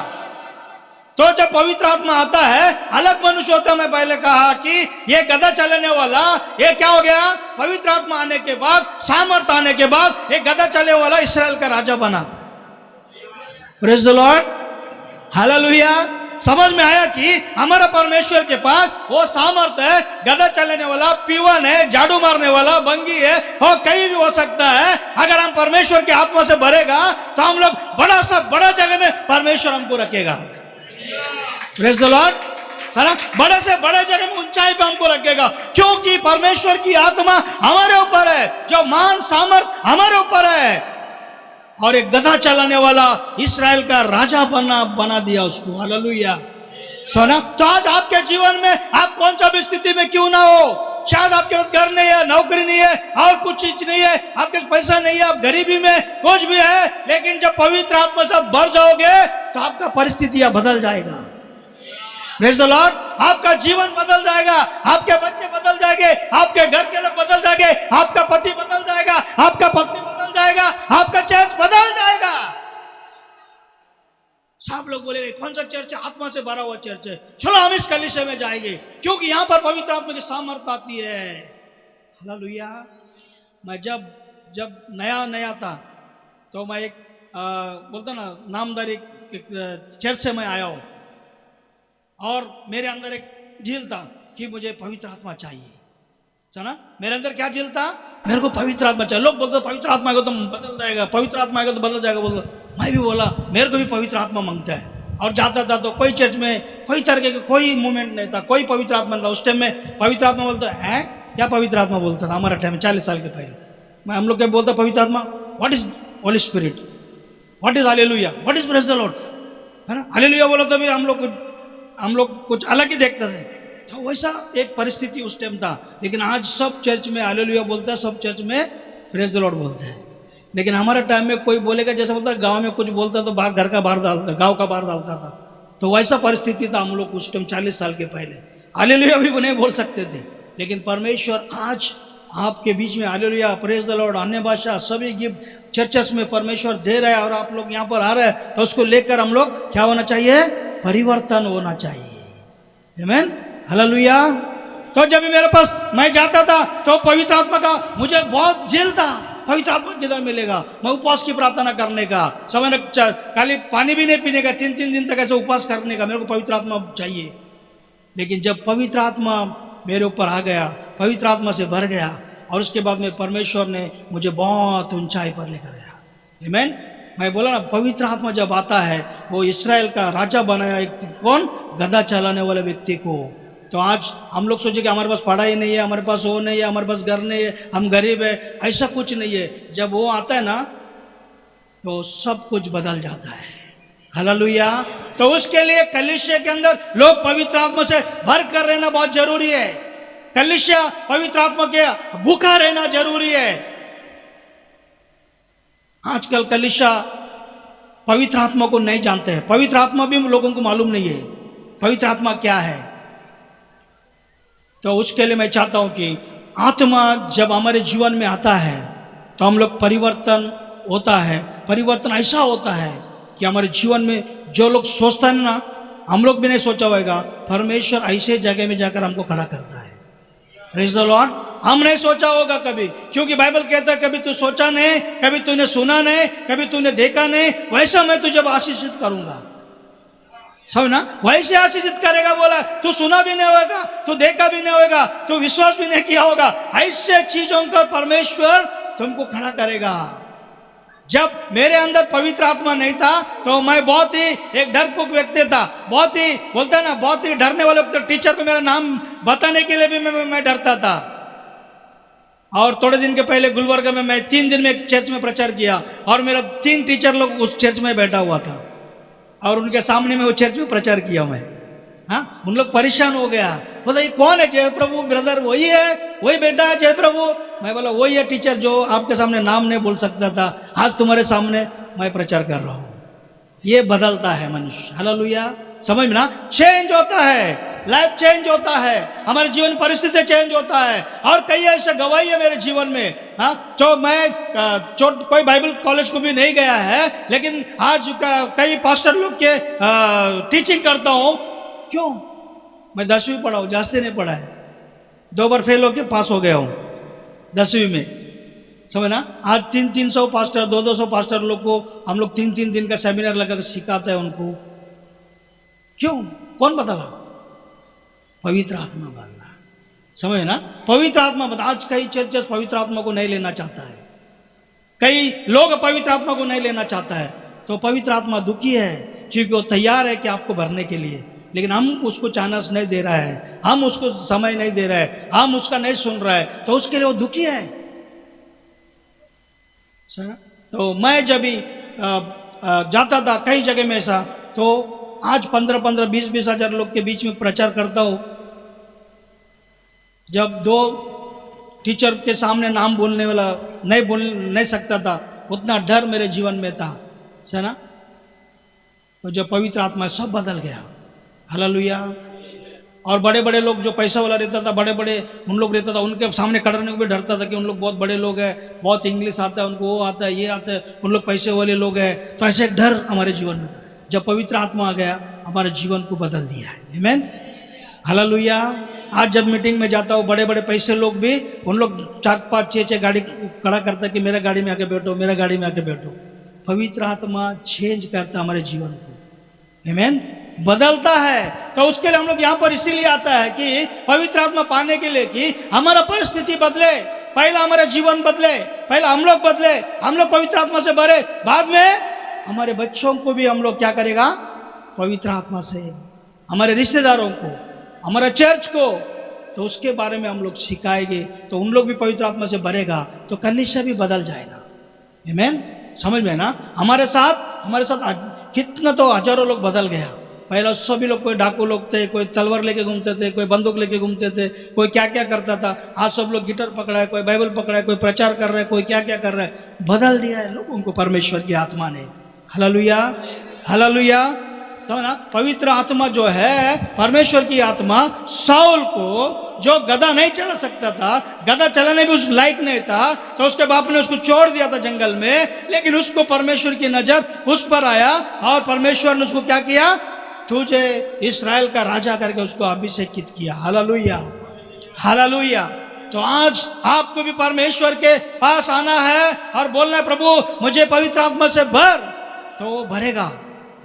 [SPEAKER 1] तो जब पवित्र आत्मा आता है अलग मनुष्य होता है। मैं पहले कहा कि ये गधा चलाने वाला, ये क्या हो गया? पवित्र आत्मा आने के बाद, सामर्थ आने के बाद, ये गधा चलाने वाला इस्राएल का राजा बना। Praise the Lord, hallelujah. समझ में आया कि हमारा परमेश्वर के पास वो सामर्थ है। गधा चलाने वाला पीवन है, झाड़ू मारने वाला बंगी है, और कहीं भी हो सकता है। अगर हम परमेश्वर के आत्मा से भरेगा तो हम लोग बड़ा सा बड़ा जगह में परमेश्वर हमको रखेगा। प्रेज द लॉर्ड, सारा बड़े से बड़े जगह में ऊंचाई पे हमको रखेगा, क्योंकि परमेश्वर की आत्मा हमारे ऊपर है, जो मान सामर्थ हमारे ऊपर है। और एक गधा चलाने वाला इस्राएल का राजा बना दिया उसको। हालेलुया। सोना, तो आज आपके जीवन में आप कौन सा भी स्थिति में क्यों ना हो, शायद आपके पास घर नहीं है, नौकरी नहीं है, और कुछ चीज नहीं है, आपके पास पैसा नहीं है, आप गरीबी में कुछ भी है, लेकिन जब पवित्र आत्मा से भर जाओगे तो आपका परिस्थितियां बदल जाएगा। प्रेज द लॉर्ड, आपका जीवन बदल जाएगा, आपके बच्चे बदल जाएंगे, आपके घर के लोग बदल जाएंगे, आपका पति बदल जाएगा, आपका पत्नी बदल जाएगा, आपका चर्च बदल जाएगा। सब लोग बोलेंगे कौन सा चर्च है? आत्मा से भरा हुआ चर्च है, चलो हम इस कलीसिया में जाएंगे, क्योंकि यहां पर पवित्र आत्मा की सामर्थ आती है। हालेलुया। मैं जब नया था तो मैं एक बोलता ना नामदार एक चर्च से मैं आया हूं, और मेरे अंदर एक झील था कि मुझे पवित्र आत्मा चाहिए। सुना, मेरे अंदर क्या झील था? मेरे को पवित्र आत्मा चाहिए। लोग बोलते पवित्र आत्मा आएगा तो बदल जाएगा, पवित्र आत्मा आएगा तो बदल जाएगा। बोलो, मैं भी बोला मेरे को भी पवित्र आत्मा मांगता है। और जाता था तो कोई चर्च में कोई तरह का कोई मूवमेंट नहीं था, कोई पवित्र आत्मा नहीं था। उस टाइम में पवित्र आत्मा बोलता है क्या पवित्र आत्मा बोलता था हमारा टाइम 40 साल के पहले। मैं हम लोग क्या बोलता पवित्र आत्मा, what is Holi spirit, what is hallelujah, what is praise the Lord, है ना। हालेलुया बोला तो भी हम लोग कुछ अलग ही देखते थे। तो वैसा एक परिस्थिति उस टाइम था। लेकिन आज सब चर्च में हालेलुया बोलता है, सब चर्च में प्रेज द लॉर्ड बोलते हैं। लेकिन हमारे टाइम में कोई बोलेगा जैसा बोलता है गांव में कुछ बोलता तो बाहर घर का बाहर डालता, गांव का बाहर डालता था। तो वैसा परिस्थिति था हम लोग उस टाइम 40 साल के पहले। हालेलुया भी नहीं बोल सकते थे। लेकिन परमेश्वर आज आपके बीच में हालेलुया, प्रेज द लॉर्ड, अन्य भाषा सभी गिफ्ट चर्चेस में परमेश्वर दे रहा है। और आप लोग यहाँ पर आ रहे हैं तो उसको लेकर हम लोग क्या होना चाहिए, परिवर्तन होना चाहिए। आमीन, हालेलुया। तो जब भी मेरे पास मैं जाता था तो पवित्र आत्मा का मुझे बहुत झेल था, पवित्र आत्मा किधर मिलेगा। मैं उपवास की प्रार्थना करने का, समय खाली पानी भी नहीं पीने का, 3-3 दिन तक ऐसे उपवास करने का, मेरे को पवित्र आत्मा चाहिए। लेकिन जब पवित्र आत्मा मेरे ऊपर आ गया, पवित्र आत्मा से भर गया, और उसके बाद में परमेश्वर ने मुझे बहुत ऊंचाई पर लेकर गया। आमीन। मैं बोला ना, पवित्र आत्मा जब आता है वो इस्राएल का राजा बनाया एक कौन, गधा चलाने वाले व्यक्ति को। तो आज हम लोग सोचे कि हमारे पास पढ़ाई नहीं है, हमारे पास वो नहीं है, हमारे पास घर नहीं है, हम गरीब है, ऐसा कुछ नहीं है। जब वो आता है ना तो सब कुछ बदल जाता है। हालेलुया। तो उसके लिए कलीसिया के अंदर लोग पवित्र आत्मा से भर कर रहना बहुत जरूरी है। कलीसिया पवित्र आत्मा के भूखा रहना जरूरी है। आजकल कलीसिया पवित्र आत्मा को नहीं जानते हैं। पवित्र आत्मा भी लोगों को मालूम नहीं है पवित्र आत्मा क्या है। तो उसके लिए मैं चाहता हूं कि आत्मा जब हमारे जीवन में आता है तो हम लोग परिवर्तन होता है। परिवर्तन ऐसा होता है कि हमारे जीवन में जो लोग सोचते हैं ना, हम लोग भी नहीं सोचा होगा, परमेश्वर ऐसे जगह में जाकर हमको खड़ा करता है। Praise the Lord. हम नहीं सोचा होगा कभी, क्योंकि बाइबल कहता है कभी तू सोचा नहीं, कभी तूने सुना नहीं, कभी तूने देखा नहीं, वैसा मैं तुझे आशीषित करूंगा। समझना, वैसे आशीषित करेगा बोला। तू सुना भी नहीं होगा, तू देखा भी नहीं होगा, तू विश्वास भी नहीं किया होगा, ऐसे चीजों का परमेश्वर तुमको खड़ा करेगा। जब मेरे अंदर पवित्र आत्मा नहीं था तो मैं बहुत ही एक डरपोक व्यक्ति था, बहुत ही बोलता है ना, बहुत ही डरने वाले व्यक्ति। टीचर को मेरा नाम बताने के लिए भी मैं डरता था। और थोड़े दिन के पहले गुलबर्गा में मैं 3 दिन में एक चर्च में प्रचार किया, और मेरा 3 टीचर लोग उस चर्च में बैठा हुआ था, और उनके सामने में वो चर्च में प्रचार किया मैं। हाँ, उन लोग परेशान हो गया, बोला ये कौन है? जय प्रभु ब्रदर, वही है, वही बेटा है जय प्रभु। मैं बोला वही है टीचर जो आपके सामने नाम नहीं बोल सकता था, आज तुम्हारे सामने मैं प्रचार कर रहा हूँ। ये बदलता है मनुष्य। हालेलुया। समझ में ना, चेंज होता है, लाइफ चेंज होता है, हमारे जीवन परिस्थिति चेंज होता है। और कई ऐसे गवाही है मेरे जीवन में। हाँ, जो मैं कोई बाइबल कॉलेज को भी नहीं गया है, लेकिन आज कई पास्टर लोग के टीचिंग करता हूँ। क्यों? मैं 10वीं पढ़ा हूँ, जास्ती नहीं पढ़ा है, 2 बार फेल होके पास हो गया हूँ 10वीं में। समझना, आज 300 पास्टर, 200 पास्टर लोग को हम लोग 3 दिन का सेमिनार लगा सिखाते हैं उनको। क्यों? कौन बदला? पवित्र आत्मा बदला। समझ ना, पवित्र आत्मा बदला। आज कई चर्चेस पवित्र आत्मा को नहीं लेना चाहता है, कई लोग पवित्र आत्मा को नहीं लेना चाहता है। तो पवित्र आत्मा दुखी है, क्योंकि वो तैयार है कि आपको भरने के लिए, लेकिन हम उसको चांस नहीं दे रहा है, हम उसको समय नहीं दे रहे हैं, हम उसका नहीं सुन रहा है, तो उसके लिए वो दुखी है। तो मैं जब भी जाता था कई जगह में ऐसा, तो आज 15-15, 20-20 हजार लोग के बीच में प्रचार करता हूँ। जब 2 टीचर के सामने नाम बोलने वाला नहीं सकता था, उतना डर मेरे जीवन में था, है ना। तो जब पवित्र आत्मा सब बदल गया। हालेलुया। और बड़े बड़े लोग जो पैसा वाला रहता था, बड़े बड़े उन लोग रहता था, उनके सामने खड़ने को भी डरता था कि उन लोग बहुत बड़े लोग हैं, बहुत इंग्लिश आता है उनको, वो आता है, ये आता है, उन लोग पैसे वाले लोग हैं। तो ऐसे एक डर हमारे जीवन में था। जब पवित्र आत्मा आ गया, हमारे जीवन को बदल दिया है। आमीन, हालेलुया। आज जब मीटिंग में जाता हूँ, बड़े बड़े पैसे लोग भी, उन लोग 4-5, 6 गाड़ी खड़ा करता है कि मेरा गाड़ी में आके बैठो, मेरा गाड़ी में आके बैठो। पवित्र आत्मा चेंज करता हमारे जीवन को। आमीन, बदलता है। तो उसके लिए हम लोग यहाँ पर इसीलिए आता है कि पवित्र आत्मा पाने के लिए, कि हमारा परिस्थिति बदले, पहला हमारा जीवन बदले, पहला हम लोग बदले, हम लोग पवित्र आत्मा से भरे, बाद में हमारे बच्चों को भी हम लोग क्या करेगा, पवित्र आत्मा से, हमारे रिश्तेदारों को, हमारा चर्च को, तो उसके बारे में हम लोग सिखाएंगे, तो उन लोग भी पवित्र आत्मा से भरेगा, तो कलीसिया भी बदल जाएगा। आमीन, समझ में ना। हमारे साथ कितना तो हजारों लोग बदल गया। पहला सभी लोग, कोई डाकू लोग थे, कोई तलवार लेके घूमते थे, कोई बंदूक लेके घूमते थे, कोई क्या क्या करता था। आज सब लोग गिटार पकड़ा है, कोई बाइबल पकड़ा है, कोई प्रचार कर रहा है, कोई क्या क्या कर रहा है। बदल दिया है लोगों को परमेश्वर की आत्मा ने। Hallelujah, hallelujah. तो ना पवित्र आत्मा जो है, परमेश्वर की आत्मा, साउल को जो गधा नहीं चला सकता था, गधा चलाने भी उस लायक नहीं था, तो उसके बाप ने उसको छोड़ दिया था जंगल में, लेकिन उसको परमेश्वर की नजर उस पर आया और परमेश्वर ने उसको क्या किया, तुझे इस्राएल का राजा करके उसको अभिषेकित किया। Hallelujah, hallelujah. तो आज आपको भी परमेश्वर के पास आना है और बोलना है, प्रभु मुझे पवित्र आत्मा से भर, तो वो भरेगा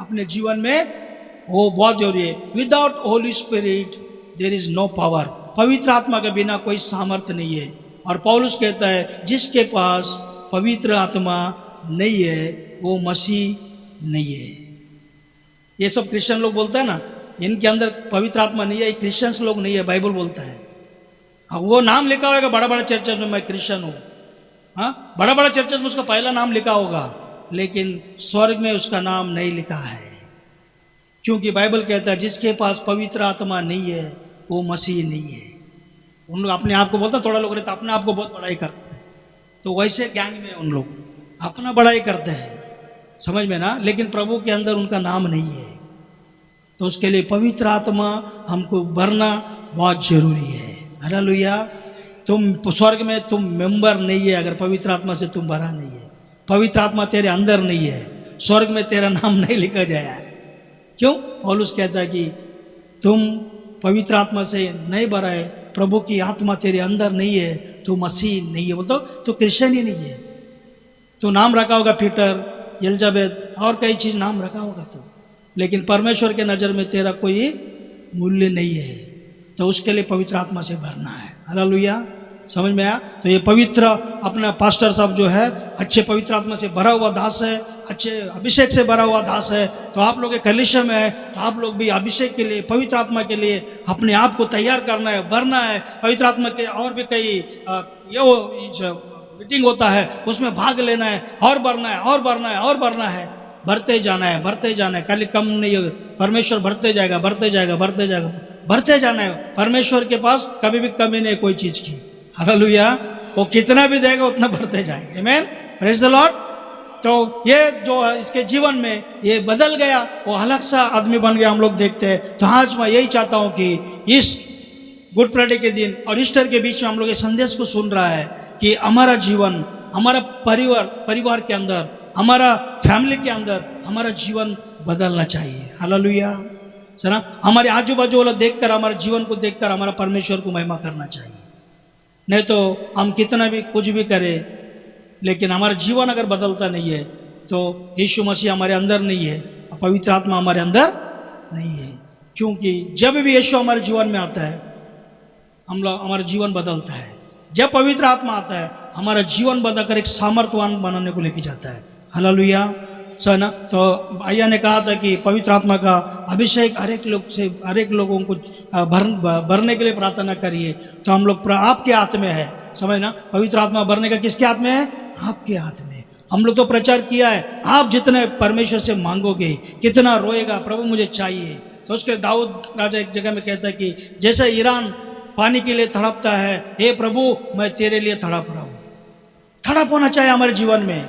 [SPEAKER 1] अपने जीवन में। वो बहुत जरूरी है। Without Holy Spirit there is no power. पवित्र आत्मा के बिना कोई सामर्थ्य नहीं है। और पौलुस कहता है, जिसके पास पवित्र आत्मा नहीं है वो मसीह नहीं है। ये सब क्रिश्चियन लोग बोलते हैं ना, इनके अंदर पवित्र आत्मा नहीं है, क्रिश्चियंस लोग नहीं है, बाइबल बोलता है। वो नाम लिखा होगा बड़ा बड़ा चर्चेज में, मैं क्रिश्चियन हूँ, हाँ, बड़ा बड़ा चर्चेज में उसका पहला नाम लिखा होगा, लेकिन स्वर्ग में उसका नाम नहीं लिखा है। क्योंकि बाइबल कहता है, जिसके पास पवित्र आत्मा नहीं है वो मसीह नहीं है। उन लोग अपने आप को बोलता, थोड़ा लोग रहता अपने आप को बहुत बड़ाई करते हैं, तो वैसे गैंग में उन लोग अपना बड़ाई करते हैं, समझ में ना। लेकिन प्रभु के अंदर उनका नाम नहीं है, तो उसके लिए पवित्र आत्मा हमको भरना बहुत जरूरी है। हालेलुया। तुम स्वर्ग में तुम मेंबर नहीं है अगर पवित्र आत्मा से तुम भरा नहीं है, पवित्र आत्मा तेरे अंदर नहीं है, स्वर्ग में तेरा नाम नहीं लिखा गया है। क्यों? पौलुस कहता है कि तुम पवित्र आत्मा से नहीं भरा है, प्रभु की आत्मा तेरे अंदर नहीं है, तो मसीह नहीं है। बोलते तो क्रिश्चियन ही नहीं है। तो नाम रखा होगा पीटर, एलिजाबेथ और कई चीज नाम रखा होगा तो, लेकिन परमेश्वर के नज़र में तेरा कोई मूल्य नहीं है, तो उसके लिए पवित्र आत्मा से भरना है। हालेलुया, समझ में आया। तो ये पवित्र अपना पास्टर साहब जो है अच्छे पवित्र आत्मा से भरा हुआ दास है, अच्छे अभिषेक से भरा हुआ दास है। तो आप लोग कलीसिया में है, तो आप लोग भी अभिषेक के लिए, पवित्र आत्मा के लिए अपने आप को तैयार करना है, भरना है। पवित्र आत्मा के और भी कई ये मीटिंग होता है, उसमें भाग लेना है, और भरना है, और भरना है, और भरना है, भरते जाना है, भरते जाना है। खाली कम नहीं है, परमेश्वर भरते जाएगा, भरते जाएगा, भरते जाएगा, भरते जाना है। परमेश्वर के पास कभी भी कमी नहीं कोई चीज की। हालेलुया। वो कितना भी देगा उतना भरते जाएगा। आमीन, प्रेज द लॉर्ड। तो ये जो इसके जीवन में ये बदल गया, वो अलग सा आदमी बन गया, हम लोग देखते हैं। तो आज मैं यही चाहता हूँ कि इस गुड फ्राइडे के दिन और ईस्टर के बीच में हम लोग ये संदेश को सुन रहा है कि हमारा जीवन, हमारा परिवार के अंदर, हमारा फैमिली के अंदर हमारा जीवन बदलना चाहिए। हालेलुया, है ना। हमारे आजू बाजू वाला देखकर, हमारे जीवन को देखकर हमारा परमेश्वर को महिमा करना चाहिए। नहीं तो हम कितना भी कुछ भी करें, लेकिन हमारा जीवन अगर बदलता नहीं है तो यीशु मसीह हमारे अंदर नहीं है, पवित्र आत्मा हमारे अंदर नहीं है। क्योंकि जब भी यीशु हमारे जीवन में आता है, हमारा जीवन बदलता है। जब पवित्र आत्मा आता है, हमारा जीवन बदलकर एक सामर्थ्यवान बनाने को लेके जाता है। हालेलुया, सो ना। तो भैया ने कहा था कि पवित्र आत्मा का अभिषेक हर एक लोगों को भरने के लिए प्रार्थना करिए। तो हम लोग आपके हाथ में है, समझना। पवित्र आत्मा भरने का किसके हाथ में है? आपके हाथ में। हम लोग तो प्रचार किया है, आप जितने परमेश्वर से मांगोगे, कितना रोएगा, प्रभु मुझे चाहिए। तो उसके दाऊद राजा एक जगह में कहता है कि जैसे ईरान पानी के लिए तड़पता है, हे प्रभु मैं तेरे लिए तड़प रहा हूँ। तड़प होना चाहिए हमारे जीवन में,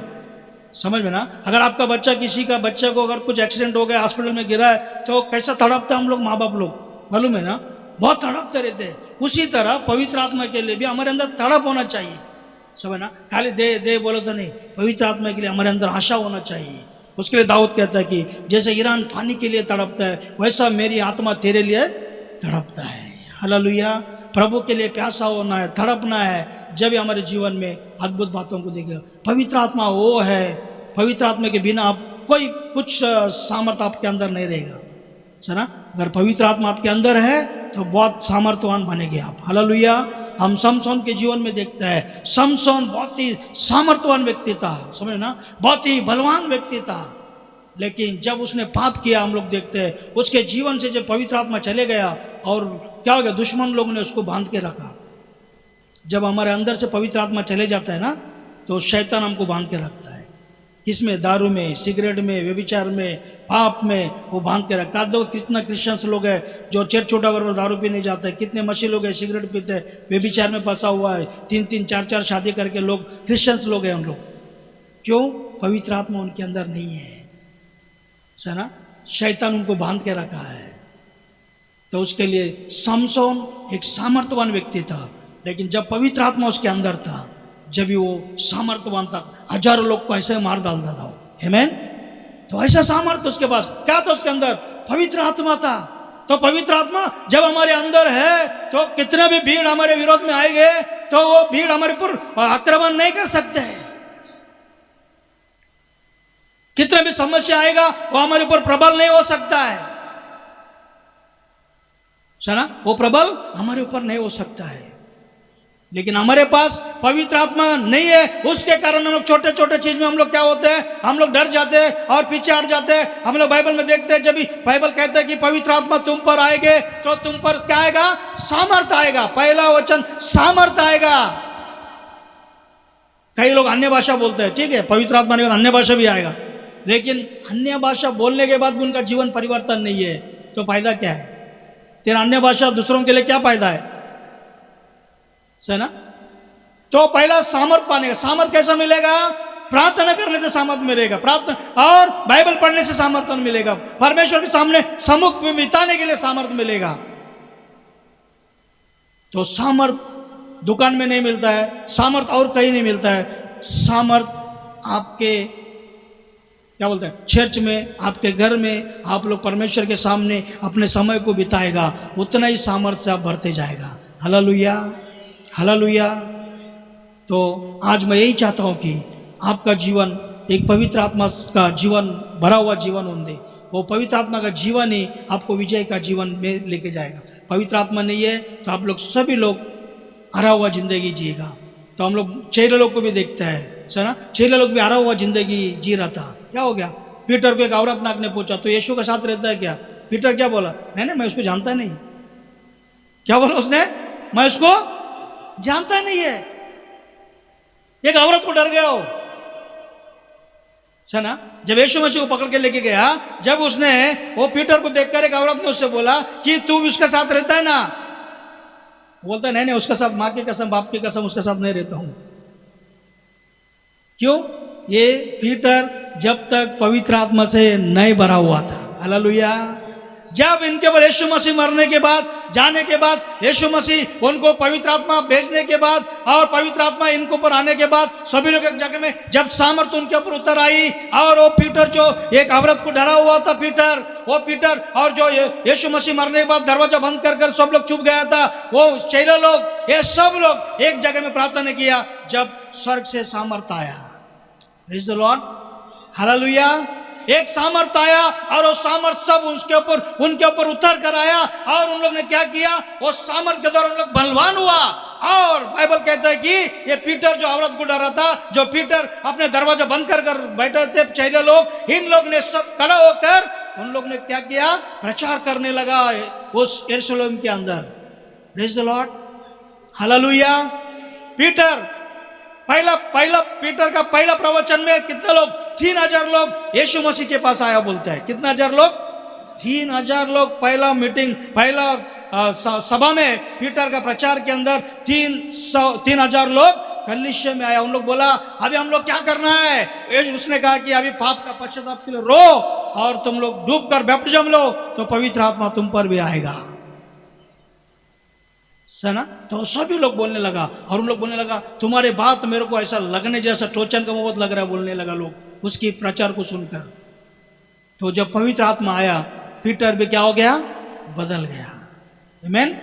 [SPEAKER 1] समझ में ना। अगर आपका बच्चा, किसी का बच्चा को अगर कुछ एक्सीडेंट हो गया, हॉस्पिटल में गिरा है, तो कैसा तड़पता हम लोग, माँ बाप लोग, मालूम है ना, बहुत तड़पते रहते हैं। उसी तरह पवित्र आत्मा के लिए भी हमारे अंदर तड़प होना चाहिए, समझ ना। खाली दे दे बोलो तो नहीं, पवित्र आत्मा के लिए हमारे अंदर आशा होना चाहिए। उसके लिए दाऊद कहता है कि जैसे ईरान पानी के लिए तड़पता है, वैसा मेरी आत्मा तेरे लिए तड़पता है। हालेलुया। प्रभु के लिए प्यासा होना है, तड़पना है, जब भी हमारे जीवन में अद्भुत बातों को देखेगा। पवित्र आत्मा वो है, पवित्र आत्मा के बिना आप कोई कुछ सामर्थ्य आपके अंदर नहीं रहेगा, है ना। अगर पवित्र आत्मा आपके अंदर है तो बहुत सामर्थ्यवान बनेंगे आप। हालेलुया। हम समसोन के जीवन में देखते हैं। समसोन बहुत ही सामर्थ्यवान व्यक्ति था, समझे ना, बहुत ही बलवान व्यक्ति था। लेकिन जब उसने पाप किया, हम लोग देखते हैं उसके जीवन से जब पवित्र आत्मा चले गया और क्या हो गया, दुश्मन लोग ने उसको बांध के रखा। जब हमारे अंदर से पवित्र आत्मा चले जाता है ना, तो शैतान हमको बांध के रखता है। किसमें? दारू में, सिगरेट में, व्यभिचार में, पाप में वो बांध के रखता है। देखो कितना क्रिश्चियंस लोग हैं जो छोटा बराबर दारू पीने जाते हैं, कितने मसीह लोग हैं सिगरेट पीते हैं, व्यभिचार में फंसा हुआ है, 3-3, 4-4 शादी करके लोग क्रिश्चियंस लोग हैं उन लोग। क्यों? पवित्र आत्मा उनके अंदर नहीं है, ना, शैतान उनको बांध के रखा है। तो उसके लिए समसोन एक सामर्थ्यवान व्यक्ति था, लेकिन जब पवित्र आत्मा उसके अंदर था, जब भी वो सामर्थ्यवान था, हजारों लोग को ऐसे मार डालता था। आमीन। तो ऐसा सामर्थ्य उसके पास क्या था? उसके अंदर पवित्र आत्मा था। तो पवित्र आत्मा जब हमारे अंदर है तो कितने भी भीड़ हमारे विरोध में आएंगे तो वो भीड़ हमारे ऊपर आक्रमण नहीं कर सकते हैं। कितने भी समस्या आएगा वो हमारे ऊपर प्रबल नहीं हो सकता है, ना, वो प्रबल हमारे ऊपर नहीं हो सकता है। लेकिन हमारे पास पवित्र आत्मा नहीं है, उसके कारण हम लोग छोटे छोटे चीज में हम लोग क्या होते हैं, हम लोग डर जाते हैं और पीछे हट जाते हैं। हम लोग बाइबल में देखते हैं, जब भी बाइबल कहते हैं कि पवित्र आत्मा तुम पर आएंगे तो तुम पर क्या आएगा? सामर्थ्य आएगा। पहला वचन सामर्थ्य आएगा। कई लोग अन्य भाषा बोलते हैं, ठीक है, पवित्र आत्मा ने अन्य भाषा भी आएगा, लेकिन अन्य भाषा बोलने के बाद भी उनका जीवन परिवर्तन नहीं है, तो फायदा क्या है? तेरा अन्य भाषा दूसरों के लिए क्या फायदा है, ना? तो पहला सामर्थ पाने का। सामर्थ कैसा मिलेगा? प्रार्थना करने से सामर्थ मिलेगा, प्रार्थना और बाइबल पढ़ने से सामर्थ्य मिलेगा, परमेश्वर के सामने सम्मुख में बिताने के लिए सामर्थ मिलेगा। तो सामर्थ दुकान में नहीं मिलता है, सामर्थ और कहीं नहीं मिलता है। सामर्थ आपके क्या बोलते हैं, चर्च में, आपके घर में आप लोग परमेश्वर के सामने अपने समय को बिताएगा, उतना ही सामर्थ्य से आप भरते जाएगा। Hallelujah, hallelujah. तो आज मैं यही चाहता हूँ कि आपका जीवन एक पवित्र आत्मा का जीवन, भरा हुआ जीवन होने दे। वो पवित्र आत्मा का जीवन ही आपको विजय का जीवन में लेके जाएगा। पवित्र आत्मा नहीं है तो आप लोग सभी लोग हरा हुआ जिंदगी जिएगा। तो हम लोग चेले लोग को भी देखते हैं, ना, चेले लोग भी हरा हुआ जिंदगी जी रहा था। क्या हो गया? पीटर को एक औरत नाक ने पूछा, तो यीशु के साथ रहता है क्या? पीटर क्या बोला? नहीं, मैं उसको जानता नहीं। क्या बोला उसने? मैं उसको जानता नहीं है। एक औरत को डर गया हो, ना। जब यीशु मसीह को पकड़ के लेके गया, जब उसने वो पीटर को देखकर एक औरत ने उससे बोला कि तू उसके साथ रहता है ना? बोलता नहीं, उसके साथ माँ की कसम, बाप की कसम, उसके साथ नहीं रहता हूं। क्यों? ये पीटर जब तक पवित्र आत्मा से नहीं भरा हुआ था। हालेलुया। जब इनके ऊपर यीशु मसीह मरने के बाद, जाने के बाद, यीशु मसीह उनको पवित्र आत्मा भेजने के बाद और पवित्र आत्मा इनको ऊपर आने के बाद, सभी लोग एक जगह में जब सामर्थ उनके ऊपर उतर आई और वो पीटर जो एक औरत को डरा हुआ था, वो पीटर और जो यीशु मसीह मरने के बाद दरवाजा बंद कर सब लोग चुप गया था, वो चेले लोग, ये सब लोग एक जगह में प्रार्थना किया। जब स्वर्ग से सामर्थ आया, प्रेज़ द लॉर्ड, हालेलुया, एक सामर्थ आया और वो सामर्थ सब उनके ऊपर उतर कर आया और उन लोग ने क्या किया? वो सामर्थ के द्वारा उन लोग बलवान हुआ। और बाइबल कहता है कि ये पीटर जो औरत को डरा था, जो पीटर अपने दरवाजा बंद कर बैठे थे चेले लोग, इन लोग ने सब खड़ा होकर उन लोग ने क्या किया? प्रचार करने लगा उस यरूशलेम के अंदर। Praise the Lord, hallelujah. Peter Peter का पहला प्रवचन में कितने लोग? 3000 लोग यीशु मसीह के पास आया बोलते हैं। कितना हजार लोग? 3000 लोग। पहला मीटिंग, पहला सभा में पीटर का प्रचार के अंदर 3000 लोग कलीसिया में आया। उन लोग बोला अभी हम लोग क्या करना है? उसने कहा कि अभी पाप का पश्चाताप के लिए रो और तुम लोग डूब कर बैप्टिज्म लो तो पवित्र आत्मा तुम पर भी आएगा, ना। तो सभी लोग बोलने लगा और उन लोग बोलने लगा तुम्हारे बात मेरे को ऐसा लगने जैसा टोचन का मोहब्बत लग रहा है, बोलने लगा लोग उसकी प्रचार को सुनकर। तो जब पवित्र आत्मा आया, पीटर भी क्या हो गया? बदल गया। आमीन,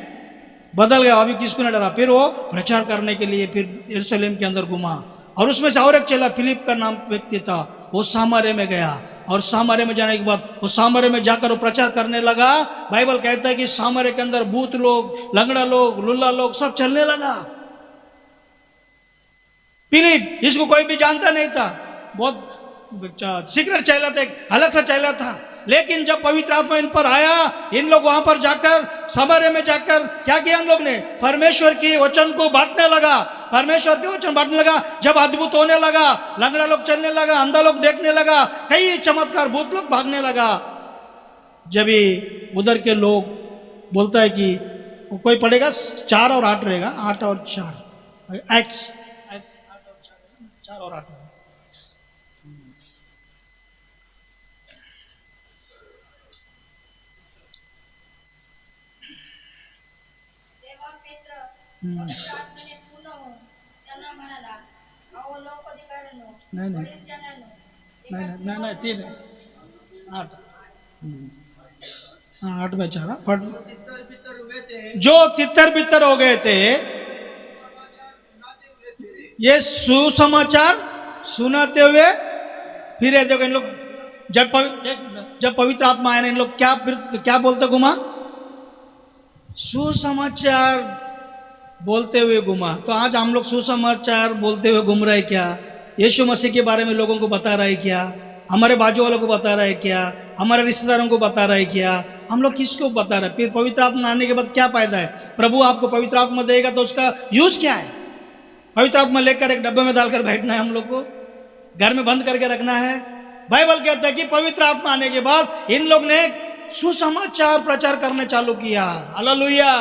[SPEAKER 1] बदल गया। अभी किसको न डरा, फिर वो प्रचार करने के लिए फिर यरूशलेम के अंदर घुमा और उसमें से और एक चेला फिलिप का नाम व्यक्ति था, वो सामरे में गया और सामरे में जाने के बाद वो सामरे में जाकर वो प्रचार करने लगा। बाइबल कहता है कि सामरे के अंदर भूत लोग, लंगड़ा लोग, लुल्ला लोग सब चलने लगा। फिलिप, इसको कोई भी जानता नहीं था, बहुत सीक्रेट चेला था, एक अलग सा चेला था। लेकिन जब पवित्र आत्मा इन पर आया, इन लोग वहां पर जाकर सामरे में जाकर क्या किया इन लोग ने, परमेश्वर की वचन को बांटने लगा, परमेश्वर के वचन बांटने लगा। जब अद्भुत होने लगा, लंगड़ा लोग चलने लगा, अंधा लोग देखने लगा, कई चमत्कार, भूत लोग भागने लगा। जब ये उधर के लोग बोलता है कि कोई पढ़ेगा 4 और 8 रहेगा, 8 और 4 एक्ट्स 4 और 8 नहीं नहीं नहीं नहीं नहीं 3 8 8 में 4 पढ़। जो तितर बितर हो गए थे, ये सुसमाचार सुनाते हुए फिरे। देखो इन लोग जब पवित्र आत्मा आया ना, इन लोग क्या बोलते घुमा, सुसमाचार बोलते हुए घुमा। तो आज हम लोग सुसमाचार बोलते हुए घूम रहे क्या? यीशु मसीह के बारे में लोगों को बता रहा है क्या? हमारे बाजू वालों को बता रहा है क्या? हमारे रिश्तेदारों को बता रहा है क्या? हम लोग किसको बता रहे हैं? फिर पवित्र आत्मा आने के बाद क्या फायदा है? प्रभु आपको पवित्र आत्मा देगा तो उसका यूज क्या है? पवित्र आत्मा लेकर एक डब्बे में डालकर बैठना है, हम लोग को घर में बंद करके रखना है? बाइबल कहता है कि पवित्र आत्मा आने के बाद इन लोग ने सुसमाचार प्रचार करना चालू किया। हालेलुया।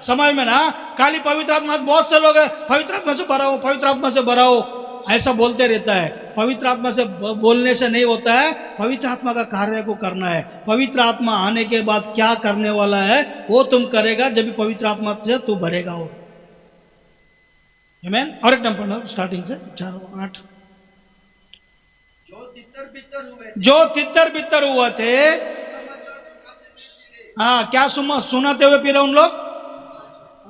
[SPEAKER 1] समझ में ना, खाली पवित्र आत्मा, बहुत से लोग पवित्र आत्मा से भराओ, पवित्र आत्मा से भराओ ऐसा बोलते रहता है। पवित्र आत्मा से बोलने से नहीं होता है, पवित्र आत्मा का कार्य को करना है। पवित्र आत्मा आने के बाद क्या करने वाला है वो तुम करेगा जब भी पवित्र आत्मा से तू भरेगा। और आमीन। और एक नंबर स्टार्टिंग से 4 और 8। जो तितर बितर हुआ थे, हाँ क्या सुनाते हुए फिर उन लोग,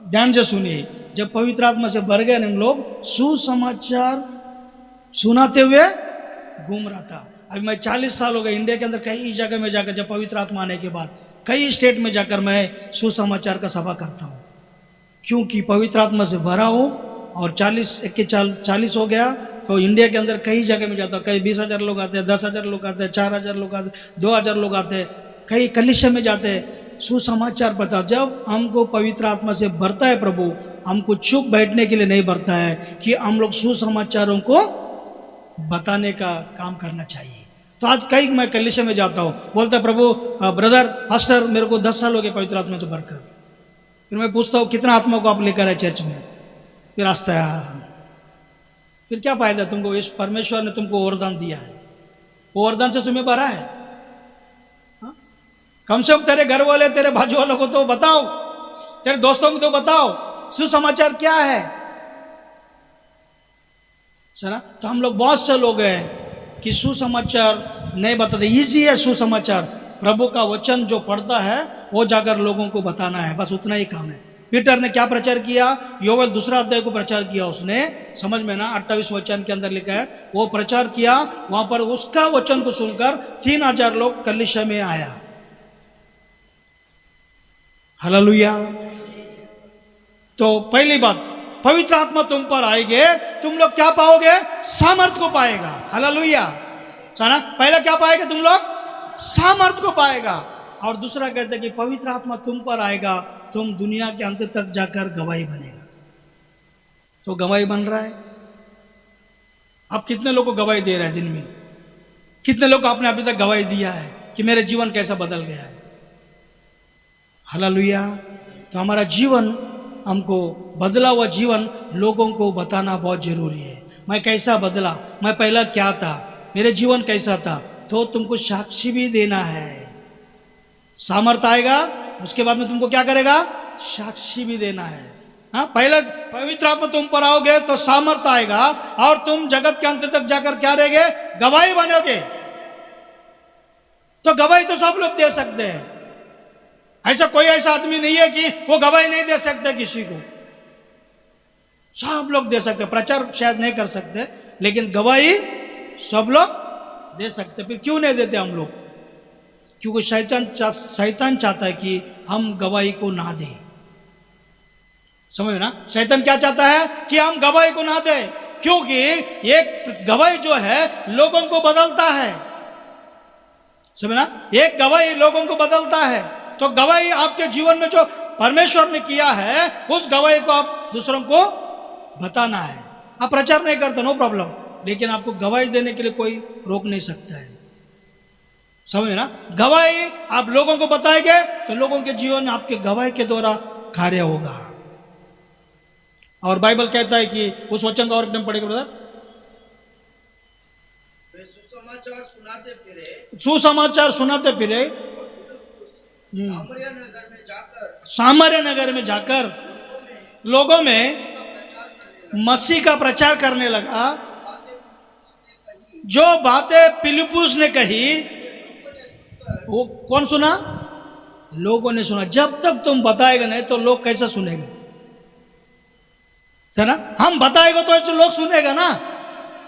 [SPEAKER 1] ध्यान से सुनिए, जब पवित्र आत्मा से भर गए हम लोग, सुसमाचार सुनाते हुए घूम रहा था। अभी मैं 40 साल हो गए इंडिया के अंदर, कई जगह में जाकर, जब पवित्र आत्मा आने के बाद कई स्टेट में जाकर मैं सुसमाचार का सभा करता हूँ, क्योंकि पवित्र आत्मा से भरा हूँ। और 40 हो गया तो इंडिया के अंदर कई जगह में जाता हूँ। कई 20,000 लोग आते हैं, 10,000 लोग आते हैं, 4,000 लोग आते हैं, 2,000 लोग आते हैं, कई कलीसिया में जाते हैं। सुसमाचार बता, जब हमको पवित्र आत्मा से भरता है प्रभु, हमको चुप बैठने के लिए नहीं भरता है कि हम लोग सुसमाचारों को बताने का काम करना चाहिए। तो आज कई मैं कलीसिया में जाता हूँ, बोलता है प्रभु ब्रदर पास्टर मेरे को 10 साल हो गए पवित्र आत्मा से भरकर। फिर मैं पूछता हूँ कितना आत्मा को आप लेकर आए चर्च में? फिर आस्ता है, फिर क्या फायदा तुमको? इस परमेश्वर ने तुमको वरदान दिया है, वो वरदान से तुम्हें भरा है। कम से कम तेरे घर वाले, तेरे बाजू वालों को तो बताओ, तेरे दोस्तों को तो बताओ सुसमाचार क्या है। सना तो हम लोग बहुत से लोग हैं कि सुसमाचार नहीं बताते। इजी है सुसमाचार, प्रभु का वचन जो पढ़ता है वो जाकर लोगों को बताना है, बस उतना ही काम है। पीटर ने क्या प्रचार किया? योवेल 2 अध्याय को प्रचार किया उसने, समझ में ना, 28 वचन के अंदर लिखा है, वो प्रचार किया। वहां पर उसका वचन को सुनकर 3,000 लोग कलीसिया में आया। हालेलुया। तो पहली बात, पवित्र आत्मा तुम पर आएंगे, तुम लोग क्या पाओगे? सामर्थ को पाएगा। हालेलुया। साना पहला क्या पाएगा? तुम लोग सामर्थ को पाएगा। और दूसरा कहते हैं कि पवित्र आत्मा तुम पर आएगा, तुम दुनिया के अंत तक जाकर गवाही बनेगा। तो गवाही बन रहा है। आप कितने लोग को गवाही दे रहे हैं दिन में? कितने लोग आपने अभी तक गवाही दिया है कि मेरे जीवन कैसा बदल गया है? हालेलुया। तो हमारा जीवन, हमको बदला हुआ जीवन लोगों को बताना बहुत जरूरी है। मैं कैसा बदला, मैं पहला क्या था, मेरे जीवन कैसा था, तो तुमको साक्षी भी देना है। सामर्थ आएगा, उसके बाद में तुमको क्या करेगा? साक्षी भी देना है। हाँ, पहले पवित्र आत्मा तुम पर आओगे तो सामर्थ आएगा और तुम जगत के अंत तक जाकर क्या रहेंगे? गवाही बनोगे। तो गवाही तो सब लोग दे सकते हैं, ऐसा कोई ऐसा आदमी नहीं है कि वो गवाही नहीं दे सकते किसी को। सब लोग दे सकते, प्रचार शायद नहीं कर सकते, लेकिन गवाही सब लोग दे सकते। फिर क्यों नहीं देते हम लोग? क्योंकि शैतान चाहता है कि हम गवाही को ना दें। समझ ना, शैतान क्या चाहता है कि हम गवाही को ना दें, क्योंकि एक गवाही जो है लोगों को बदलता है। समझ ना, एक गवाही लोगों को बदलता है। तो गवाही आपके जीवन में जो परमेश्वर ने किया है, उस गवाही को आप दूसरों को बताना है। आप प्रचार नहीं करते, नो प्रॉब्लम, लेकिन आपको गवाही देने के लिए कोई रोक नहीं सकता है। समझ ना, गवाही आप लोगों को बताएंगे तो लोगों के जीवन में आपके गवाही के द्वारा कार्य होगा। और बाइबल कहता है कि उस वचन का और एकदम पढ़ेगा ब्रदर, सुसमाचार सुनाते फिरे सामर्य नगर में जाकर लोगों में मसीह का प्रचार करने लगा। जो बातें फिलिप्पुस ने कही वो कौन सुना? लोगों ने सुना। जब तक तुम बताएगा नहीं तो लोग कैसा सुनेगा? है ना, हम बताएगा तो लोग सुनेगा ना।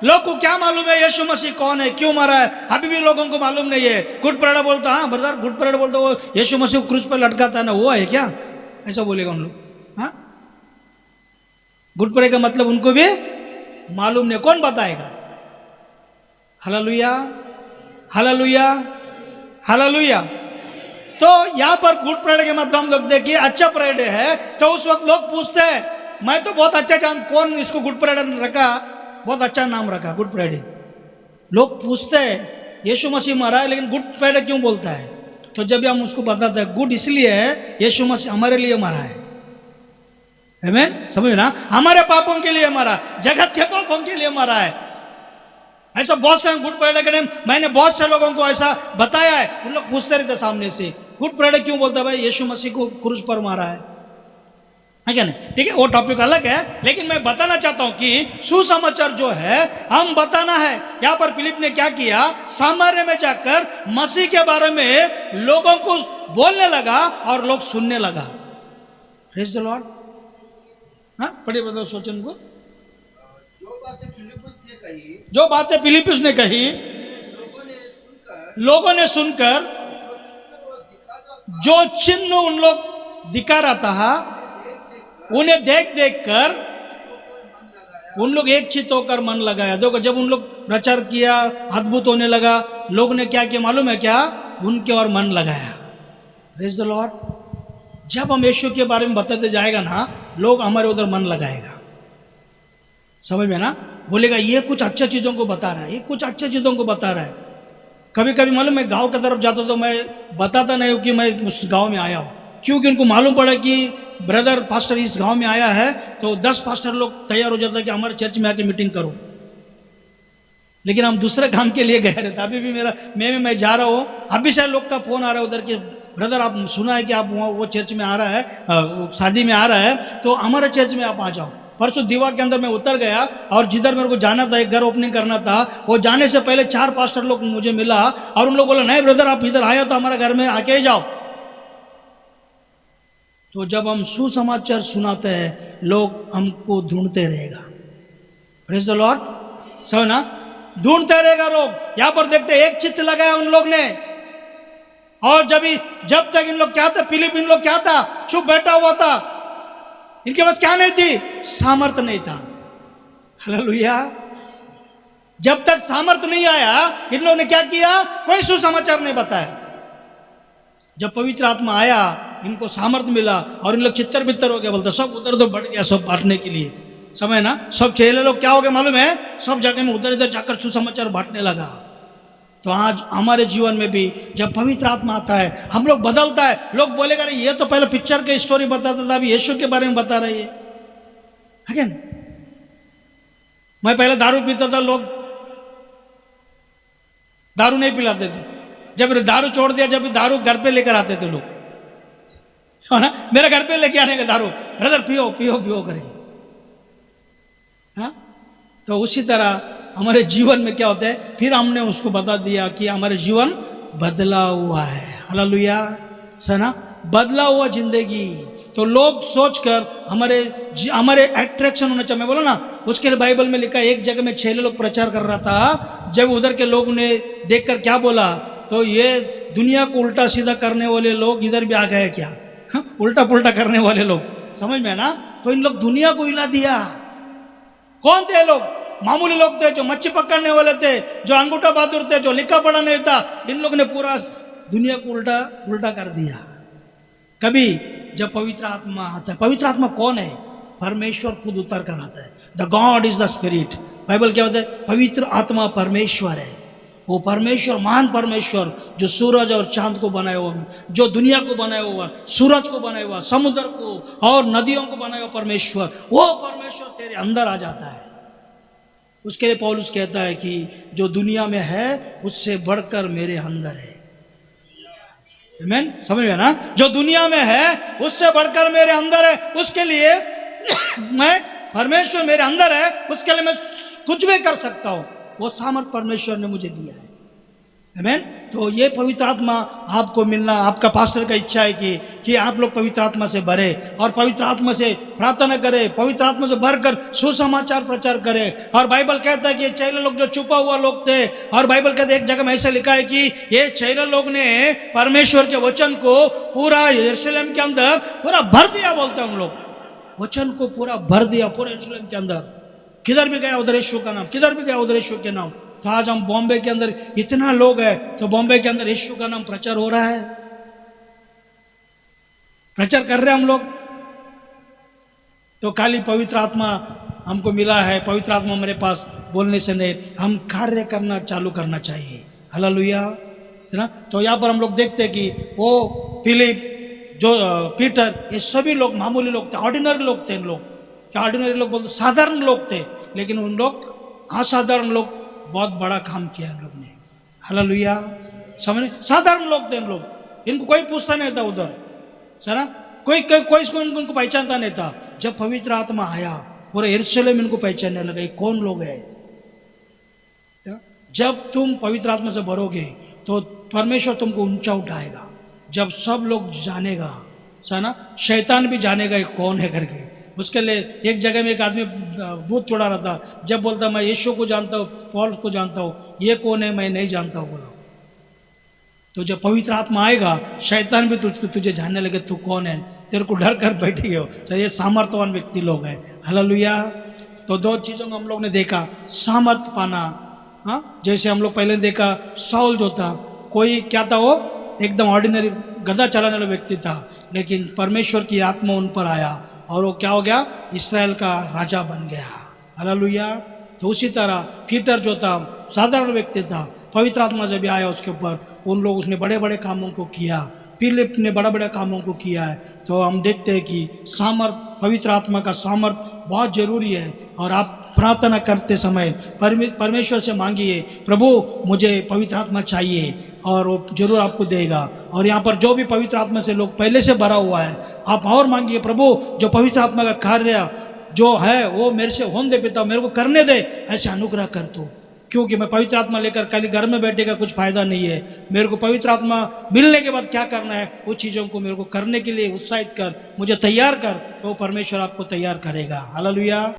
[SPEAKER 1] लोग को क्या मालूम है यीशु मसीह कौन है, क्यों मरा है, अभी भी लोगों को मालूम नहीं है। गुड फ्राइडे बोलता, हाँ ब्रदर गुड फ्राइडे बोलता, वो यीशु मसीह क्रूज पर लटकाता है ना, वो है क्या? ऐसा बोलेगा उन लोग। हाँ, गुड फ्राइडे का मतलब उनको भी मालूम नहीं, कौन बताएगा? Hallelujah, hallelujah, hallelujah. तो यहाँ पर गुड फ्राइडे के मतलब हम लोग देखिए अच्छा फ्राइडे है, तो उस वक्त लोग पूछते हैं, मैं तो बहुत अच्छा जान, कौन इसको गुड फ्राइडे रखा, बहुत अच्छा नाम रखा गुड फ्राइडे। लोग पूछते हैं यीशु मसीह मरा है लेकिन गुड फ्राइडे क्यों बोलता है? तो जब हम उसको बताते हैं गुड इसलिए है, यीशु मसीह हमारे लिए मरा है। आमीन, समझ ना, हमारे पापों के लिए मरा, जगत के पापों के लिए मरा है। ऐसा बहुत से गुड फ्राइडे के टाइम मैंने बहुत से लोगों को ऐसा बताया है, उन लोग पूछते रहते सामने से, गुड फ्राइडे क्यों बोलता है? भाई यीशु मसीह को क्रूस पर मारा है क्या नहीं? ठीक है, वो टॉपिक अलग है, लेकिन मैं बताना चाहता हूं कि सुसमाचार जो है हम बताना है। यहां पर फिलिप ने क्या किया? सामर्य में जाकर मसीह के बारे में लोगों को बोलने लगा और लोग सुनने लगा। Praise the Lord. हाँ, पढ़िए ब्रदर सोचन को। जो बातें फिलिप्पुस ने कही लोगों ने सुनकर जो चिन्ह उन लोग दिखा रहा था, उन्हें देख देख कर उन लोग एक चित्त होकर मन लगाया। देखो, जब उन लोग प्रचार किया, अद्भुत होने लगा, लोग ने क्या किया मालूम है क्या? उनके और मन लगाया। Praise the Lord. जब हम यीशु के बारे में बताते जाएगा ना, लोग हमारे उधर मन लगाएगा। समझ में ना, बोलेगा ये कुछ अच्छा चीजों को बता रहा है, ये कुछ अच्छी चीजों को बता रहा है। कभी कभी मालूम, मैं गांव की तरफ जाता तो मैं बताता नहीं हूँ कि मैं उस गांव में आया हूँ, क्योंकि उनको मालूम पड़ा कि ब्रदर पास्टर इस गांव में आया है, तो 10 पास्टर लोग तैयार हो जाता है कि हमारे चर्च में आके मीटिंग करो। लेकिन हम दूसरे काम के लिए गए रहते। अभी भी मैं जा रहा हूँ, अभी शायद लोग का फोन आ रहा है उधर के, ब्रदर आप सुना है कि आप वो चर्च में आ रहा है, शादी में आ रहा है, तो हमारे चर्च में आप आ जाओ। परसों दीवा के अंदर मैं उतर गया और जिधर मेरे को जाना था, एक घर ओपनिंग करना था, वो जाने से पहले 4 पास्टर लोग मुझे मिला और उन लोग बोला नहीं ब्रदर आप इधर आए तो हमारे घर में आके ही जाओ। तो जब हम सुसमाचार सुनाते हैं, लोग हमको ढूंढते रहेगा। Praise the Lord. समझ ना, ढूंढते रहेगा लोग। यहां पर देखते एक चित्त लगाया उन लोग ने, और जब तक इन लोग क्या था, फिलिप इन लोग क्या था, चुप बैठा हुआ था। इनके पास क्या नहीं थी? सामर्थ नहीं था। हालेलुया। जब तक सामर्थ नहीं आया, इन लोगों ने क्या किया? कोई सुसमाचार नहीं बताया। जब पवित्र आत्मा आया, इनको सामर्थ मिला और इन लोग चित्तर बित्तर हो गया, बोलते सब उधर उधर बढ़ गया, सब बांटने के लिए। समय ना, सब चेले लोग क्या हो गए मालूम है? सब जगह में उधर इधर जाकर सुसमाचार बांटने लगा। तो आज हमारे जीवन में भी जब पवित्र आत्मा आता है, हम लोग बदलता है। लोग बोलेगा अरे ये तो पहले पिक्चर के स्टोरी बताता था, अभी यीशु के बारे में बता रही है। अगेन, मैं पहले दारू पीता था, लोग दारू नहीं पिलाते थे। जब दारू छोड़ दिया, जब दारू घर पे लेकर आते थे लोग, है ना, मेरे घर पे लेके आने का दारू, ब्रदर पियो पियो पियो करेंगे। हाँ, तो उसी तरह हमारे जीवन में क्या होता है? फिर हमने उसको बता दिया कि हमारे जीवन बदला हुआ है। हालेलुया। सना, बदला हुआ जिंदगी, तो लोग सोचकर हमारे अट्रैक्शन होना चाहिए। मैं बोला ना, उसके लिए बाइबल में लिखा, एक जगह में 6 लोग प्रचार कर रहा था, जब उधर के लोग ने देखकर क्या बोला, तो ये दुनिया को उल्टा सीधा करने वाले लोग इधर भी आ गए क्या, उल्टा पुल्टा करने वाले लोग, समझ में ना। तो इन लोग दुनिया को हिला दिया। कौन थे लोग? मामूली लोग थे, जो मच्छी पकड़ने वाले थे, जो अंगूठा बहादुर थे, जो लिखा पढ़ा नहीं था। इन लोग ने पूरा दुनिया को उल्टा कर दिया। कभी जब पवित्र आत्मा आता है, पवित्र आत्मा कौन है? परमेश्वर खुद उतर कर आता है। The God is the spirit. Bible क्या होता है? पवित्र आत्मा परमेश्वर है। वो परमेश्वर, महान परमेश्वर, जो सूरज और चांद को बनाया हुआ, जो दुनिया को बनाया हुआ, सूरज को बनाया हुआ, समुद्र को और नदियों को बनाया हुआ परमेश्वर, वो परमेश्वर तेरे अंदर आ जाता है। उसके लिए पौलुस कहता है कि जो दुनिया में है उससे बढ़कर मेरे अंदर है। आमीन, समझ में ना? जो दुनिया में है उससे बढ़कर मेरे अंदर है। उसके लिए मैं, परमेश्वर मेरे अंदर है, उसके लिए मैं कुछ भी कर सकता हूं। वो सामर्थ परमेश्वर ने मुझे दिया है। आमीन। तो ये पवित्र आत्मा आपको मिलना, आपका पास्टर का इच्छा है कि आप लोग पवित्र आत्मा से भरे और पवित्र आत्मा से प्रार्थना करें, पवित्र आत्मा से भरकर सुसमाचार प्रचार करें। और बाइबल कहता है कि ये 6 लोग जो छुपा हुआ लोग थे, और बाइबल कहता है एक जगह में ऐसा लिखा है कि ये 6 लोग ने परमेश्वर के वचन को पूरा यरूशलेम के अंदर पूरा भर दिया। बोलते हैं हम लोग, वचन को पूरा भर दिया पूरे यरूशलेम के अंदर। किधर भी गया उधर यीशु का नाम, किधर भी गया उधर यीशु के नाम। तो आज हम बॉम्बे के अंदर इतना लोग है, तो बॉम्बे के अंदर यीशु का नाम प्रचार हो रहा है, प्रचार कर रहे हैं हम लोग। तो खाली पवित्र आत्मा हमको मिला है, पवित्र आत्मा मेरे पास बोलने से नहीं, हम कार्य करना चालू करना चाहिए। हालेलुया, है ना। तो यहाँ पर हम लोग देखते हैं कि वो फिलिप, जो पीटर, ये सभी लोग मामूली लोग थे, ऑर्डिनरी लोग थे। इन लोग क्या ऑर्डिनरी लोग बोलते, साधारण लोग थे, लेकिन उन लोग असाधारण लोग बहुत बड़ा काम किया इन लोग ने। हालेलुया, समझ, साधारण लोग थे इन लोग, इनको कोई पूछता नहीं था उधर, है ना। कोई इनको पहचानता नहीं था। जब पवित्र आत्मा आया, पूरे यरूशलेम इनको पहचानने लगा, ये कौन लोग है। जब तुम पवित्र आत्मा से भरोगे तो परमेश्वर तुमको ऊंचा उठाएगा। जब सब लोग जानेगा, है ना, शैतान भी जानेगा ये कौन है करके। उसके लिए एक जगह में एक आदमी भूत छोड़ा रहा था, जब बोलता मैं यीशु को जानता हूँ, पौल को जानता हूँ, ये कौन है मैं नहीं जानता हूँ बोलो। तो जब पवित्र आत्मा आएगा, शैतान भी तुझे जानने लगे तू कौन है, तेरे को डर कर बैठी हो। सर, ये सामर्थ्यवान व्यक्ति लोग हैं। हालेलुया। तो 2 चीज़ों को हम लोग ने देखा, सामर्थ पाना। हाँ, जैसे हम लोग पहले देखा, शाऊल जो था, कोई क्या था, वो एकदम ऑर्डिनरी गधा चलाने वाला व्यक्ति था, लेकिन परमेश्वर की आत्मा उन पर आया और वो क्या हो गया, इस्राएल का राजा बन गया। हालेलुया। तो उसी तरह पीटर जो था साधारण व्यक्ति था, पवित्र आत्मा जब भी आया उसके ऊपर, उन लोग उसने बड़े बड़े कामों को किया, फिलिप ने बड़े बड़े कामों को किया है। तो हम देखते हैं कि सामर्थ, पवित्र आत्मा का सामर्थ बहुत जरूरी है। और आप प्रार्थना करते समय परमेश्वर से मांगिए, प्रभु मुझे पवित्र आत्मा चाहिए, और वो जरूर आपको देगा। और यहाँ पर जो भी पवित्र आत्मा से लोग पहले से भरा हुआ है, आप और मांगिए, प्रभु जो पवित्र आत्मा का कार्य जो है वो मेरे से होने दे पिता, मेरे को करने दे, ऐसे अनुग्रह कर दो। क्योंकि मैं पवित्र आत्मा लेकर खाली घर में बैठे का कुछ फायदा नहीं है। मेरे को पवित्र आत्मा मिलने के बाद क्या करना है, वो चीज़ों को मेरे को करने के लिए उत्साहित कर, मुझे तैयार कर, तो परमेश्वर आपको तैयार करेगा। हालेलुया।